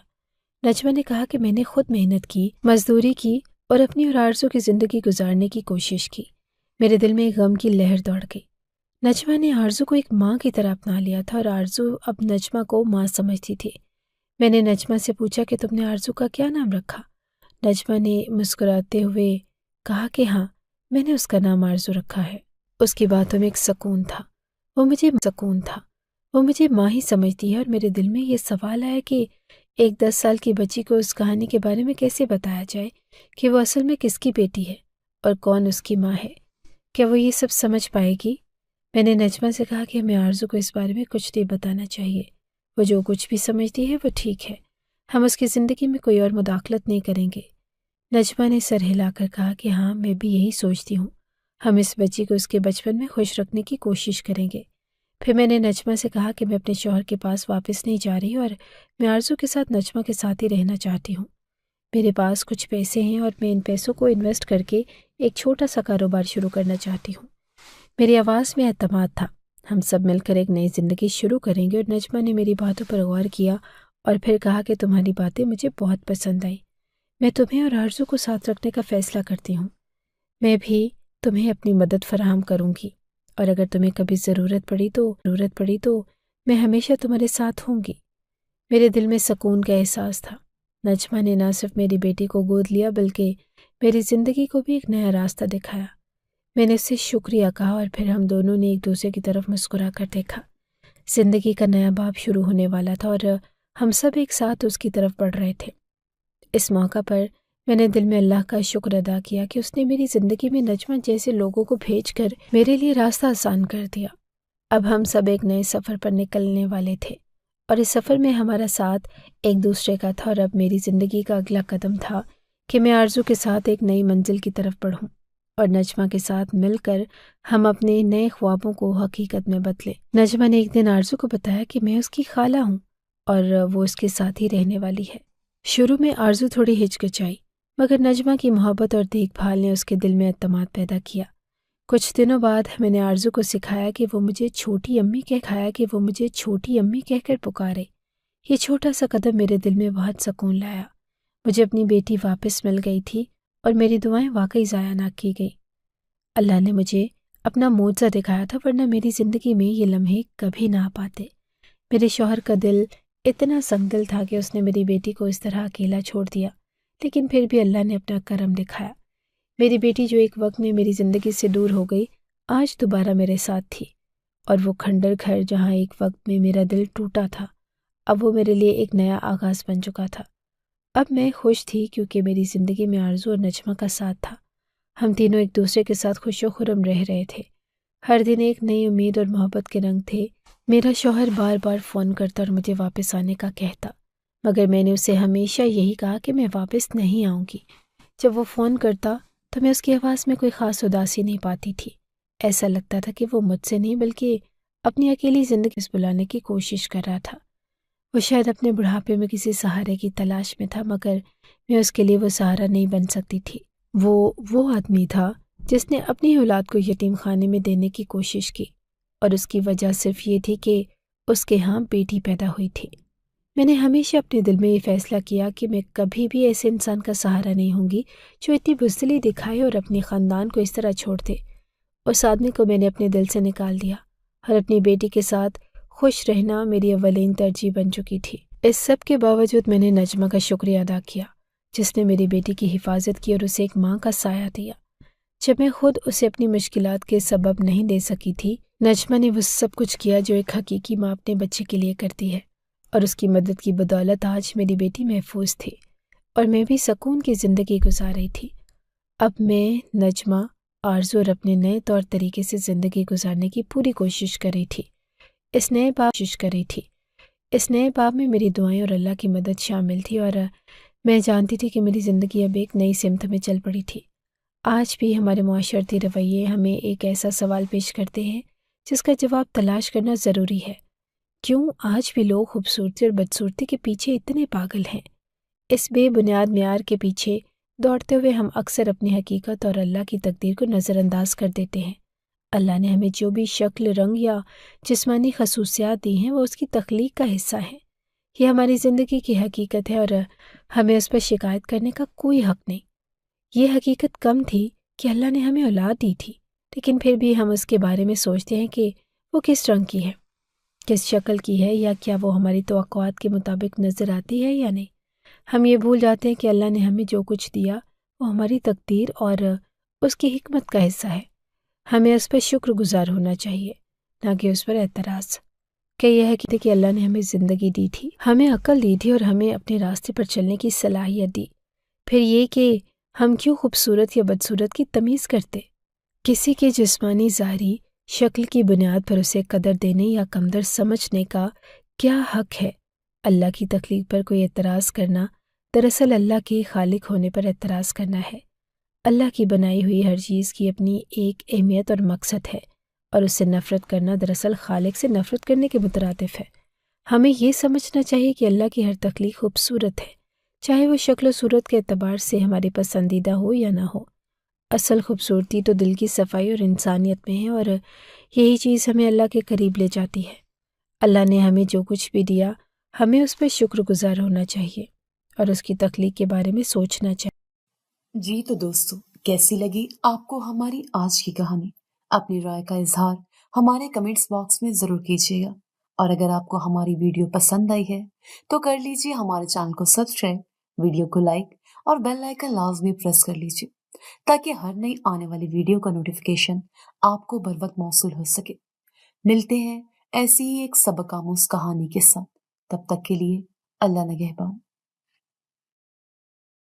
نجمہ نے کہا کہ میں نے خود محنت کی، مزدوری کی اور اپنی اور آرزو کی زندگی گزارنے کی کوشش کی۔ میرے دل میں ایک غم کی لہر دوڑ گئی۔ نجمہ نے آرزو کو ایک ماں کی طرح اپنا لیا تھا، اور آرزو اب نجمہ کو ماں سمجھتی تھی۔ میں نے نجمہ سے پوچھا کہ تم نے آرزو کا کیا نام رکھا؟ نجمہ نے مسکراتے ہوئے کہا کہ ہاں، میں نے اس کا نام آرزو رکھا ہے۔ اس کی باتوں میں ایک سکون تھا، وہ مجھے ماں ہی سمجھتی ہے، اور میرے دل میں یہ سوال آیا کہ ایک 10 سال کی بچی کو اس کہانی کے بارے میں کیسے بتایا جائے کہ وہ اصل میں کس کی بیٹی ہے اور کون اس کی ماں ہے؟ کیا وہ یہ سب سمجھ پائے گی؟ میں نے نجمہ سے کہا کہ ہمیں آرزو کو اس بارے میں کچھ نہیں بتانا چاہیے، وہ جو کچھ بھی سمجھتی ہے وہ ٹھیک ہے، ہم اس کی زندگی میں کوئی اور مداخلت نہیں کریں گے۔ نجمہ نے سر ہلا کر کہا کہ ہاں، میں بھی یہی سوچتی ہوں، ہم اس بچی کو اس کے بچپن میں خوش رکھنے کی کوشش کریں گے۔ پھر میں نے نجمہ سے کہا کہ میں اپنے شوہر کے پاس واپس نہیں جا رہی، اور میں آرزو کے ساتھ نجمہ کے ساتھ ہی رہنا چاہتی ہوں۔ میرے پاس کچھ پیسے ہیں اور میں ان پیسوں کو انویسٹ کر کے ایک چھوٹا سا کاروبار شروع کرنا چاہتی ہوں۔ میری آواز میں اعتماد تھا۔ ہم سب مل کر ایک نئی زندگی شروع کریں گے۔ اور نجمہ نے میری باتوں پر غور کیا اور پھر کہا کہ تمہاری باتیں مجھے بہت پسند آئیں، میں تمہیں اور آرزو کو ساتھ رکھنے کا فیصلہ کرتی ہوں۔ میں بھی تمہیں اپنی مدد فراہم کروں گی، اور اگر تمہیں کبھی ضرورت پڑی تو میں ہمیشہ تمہارے ساتھ ہوں گی۔ میرے دل میں سکون کا احساس تھا۔ نجمہ نے نہ صرف میری بیٹی کو گود لیا بلکہ میری زندگی کو بھی ایک نیا راستہ دکھایا۔ میں نے اس سے شکریہ کہا، اور پھر ہم دونوں نے ایک دوسرے کی طرف مسکرا کر دیکھا۔ زندگی کا نیا باب شروع ہونے والا تھا، اور ہم سب ایک ساتھ اس کی طرف بڑھ رہے تھے۔ اس موقع پر میں نے دل میں اللہ کا شکر ادا کیا کہ اس نے میری زندگی میں نجمہ جیسے لوگوں کو بھیج کر میرے لیے راستہ آسان کر دیا۔ اب ہم سب ایک نئے سفر پر نکلنے والے تھے، اور اس سفر میں ہمارا ساتھ ایک دوسرے کا تھا، اور اب میری زندگی کا اگلا قدم تھا کہ میں آرزو کے ساتھ ایک نئی منزل کی طرف بڑھوں، اور نجمہ کے ساتھ مل کر ہم اپنے نئے خوابوں کو حقیقت میں بدلے۔ نجمہ نے ایک دن آرزو کو بتایا کہ میں اس کی خالہ ہوں اور وہ اس کے ساتھ ہی رہنے والی ہے۔ شروع میں آرزو تھوڑی ہچکچائی، مگر نجمہ کی محبت اور دیکھ بھال نے اس کے دل میں اعتماد پیدا کیا۔ کچھ دنوں بعد میں نے آرزو کو سکھایا کہ وہ مجھے چھوٹی امی کہہ کر پکارے۔ یہ چھوٹا سا قدم میرے دل میں بہت سکون لایا۔ مجھے اپنی بیٹی واپس مل گئی تھی، اور میری دعائیں واقعی ضائع نہ کی گئی۔ اللہ نے مجھے اپنا معجزہ دکھایا تھا، ورنہ میری زندگی میں یہ لمحے کبھی نہ آ پاتے۔ میرے شوہر کا دل اتنا سنگ دل تھا کہ اس نے میری بیٹی کو اس طرح اکیلا چھوڑ دیا، لیکن پھر بھی اللہ نے اپنا کرم دکھایا۔ میری بیٹی جو ایک وقت میں میری زندگی سے دور ہو گئی، آج دوبارہ میرے ساتھ تھی، اور وہ کھنڈر گھر جہاں ایک وقت میں میرا دل ٹوٹا تھا، اب وہ میرے لیے ایک نیا آغاز بن چکا تھا۔ اب میں خوش تھی کیونکہ میری زندگی میں آرزو اور نجمہ کا ساتھ تھا۔ ہم تینوں ایک دوسرے کے ساتھ خوش و خرم رہ رہے تھے۔ ہر دن ایک نئی امید اور محبت کے رنگ تھے۔ میرا شوہر بار بار فون کرتا اور مجھے واپس آنے کا کہتا، مگر میں نے اسے ہمیشہ یہی کہا کہ میں واپس نہیں آؤں گی۔ جب وہ فون کرتا تو میں اس کی آواز میں کوئی خاص اداسی نہیں پاتی تھی۔ ایسا لگتا تھا کہ وہ مجھ سے نہیں بلکہ اپنی اکیلی زندگی سے بلانے کی کوشش کر رہا تھا۔ وہ شاید اپنے بڑھاپے میں کسی سہارے کی تلاش میں تھا، مگر میں اس کے لیے وہ سہارا نہیں بن سکتی تھی۔ وہ آدمی تھا جس نے اپنی اولاد کو یتیم خانے میں دینے کی کوشش کی، اور اس کی وجہ صرف یہ تھی کہ اس کے ہاں بیٹی پیدا ہوئی تھی۔ میں نے ہمیشہ اپنے دل میں یہ فیصلہ کیا کہ میں کبھی بھی ایسے انسان کا سہارا نہیں ہوں گی جو اتنی بزدلی دکھائے اور اپنے خاندان کو اس طرح چھوڑ دے۔ اس آدمی کو میں نے اپنے دل سے نکال دیا، اور اپنی بیٹی کے ساتھ خوش رہنا میری اولین ترجیح بن چکی تھی۔ اس سب کے باوجود میں نے نجمہ کا شکریہ ادا کیا، جس نے میری بیٹی کی حفاظت کی اور اسے ایک ماں کا سایہ دیا۔ جب میں خود اسے اپنی مشکلات کے سبب نہیں دے سکی تھی، نجمہ نے وہ سب کچھ کیا جو ایک حقیقی ماں اپنے بچے کے لیے کرتی ہے، اور اس کی مدد کی بدولت آج میری بیٹی محفوظ تھی اور میں بھی سکون کی زندگی گزار رہی تھی۔ اب میں، نجمہ، آرزو اور اپنے نئے طور طریقے سے زندگی گزارنے کی پوری کوشش کر رہی تھی۔ اس نئے باب میں میری دعائیں اور اللہ کی مدد شامل تھی، اور میں جانتی تھی کہ میری زندگی اب ایک نئی سمت میں چل پڑی تھی۔ آج بھی ہمارے معاشرتی رویے ہمیں ایک ایسا سوال پیش کرتے ہیں جس کا جواب تلاش کرنا ضروری ہے۔ کیوں آج بھی لوگ خوبصورتی اور بدصورتی کے پیچھے اتنے پاگل ہیں؟ اس بے بنیاد معیار کے پیچھے دوڑتے ہوئے ہم اکثر اپنی حقیقت اور اللہ کی تقدیر کو نظر انداز کر دیتے ہیں۔ اللہ نے ہمیں جو بھی شکل، رنگ یا جسمانی خصوصیات دی ہیں وہ اس کی تخلیق کا حصہ ہیں۔ یہ ہماری زندگی کی حقیقت ہے اور ہمیں اس پر شکایت کرنے کا کوئی حق نہیں۔ یہ حقیقت کم تھی کہ اللہ نے ہمیں اولاد دی تھی، لیکن پھر بھی ہم اس کے بارے میں سوچتے ہیں کہ وہ کس رنگ کی ہے، کس شکل کی ہے، یا کیا وہ ہماری توقعات کے مطابق نظر آتی ہے یا نہیں۔ ہم یہ بھول جاتے ہیں کہ اللہ نے ہمیں جو کچھ دیا وہ ہماری تقدیر اور اس کی حکمت کا حصہ ہے۔ ہمیں اس پر شکر گزار ہونا چاہیے، نہ کہ اس پر اعتراض۔ کہ یہ ہے کہ اللہ نے ہمیں زندگی دی تھی، ہمیں عقل دی تھی اور ہمیں اپنے راستے پر چلنے کی صلاحیت دی۔ پھر یہ کہ ہم کیوں خوبصورت یا بدصورت کی تمیز کرتے؟ کسی کے جسمانی ظاہری شکل کی بنیاد پر اسے قدر دینے یا کمتر سمجھنے کا کیا حق ہے؟ اللہ کی تخلیق پر کوئی اعتراض کرنا دراصل اللہ کے خالق ہونے پر اعتراض کرنا ہے۔ اللہ کی بنائی ہوئی ہر چیز کی اپنی ایک اہمیت اور مقصد ہے، اور اس سے نفرت کرنا دراصل خالق سے نفرت کرنے کے مترادف ہے۔ ہمیں یہ سمجھنا چاہیے کہ اللہ کی ہر تخلیق خوبصورت ہے، چاہے وہ شکل و صورت کے اعتبار سے ہماری پسندیدہ ہو یا نہ ہو۔ اصل خوبصورتی تو دل کی صفائی اور انسانیت میں ہے، اور یہی چیز ہمیں اللہ کے قریب لے جاتی ہے۔ اللہ نے ہمیں جو کچھ بھی دیا، ہمیں اس پر شکر گزار ہونا چاہیے اور اس کی تخلیق کے بارے میں سوچنا چاہیے۔ جی تو دوستو، کیسی لگی آپ کو ہماری آج کی کہانی؟ اپنی رائے کا اظہار ہمارے کمنٹس باکس میں ضرور کیجیے گا، اور اگر آپ کو ہماری ویڈیو پسند آئی ہے تو کر لیجیے ہمارے چینل کو سبسکرائب، ویڈیو کو لائک اور بیل آئیکن لازمی پریس کر لیجیے تاکہ ہر نئی آنے والی ویڈیو کا نوٹیفیکیشن آپ کو بر وقت موصول ہو سکے۔ ملتے ہیں ایسی ہی ایک سبق آموز کہانی کے ساتھ، تب تک کے لیے اللہ نگہبان۔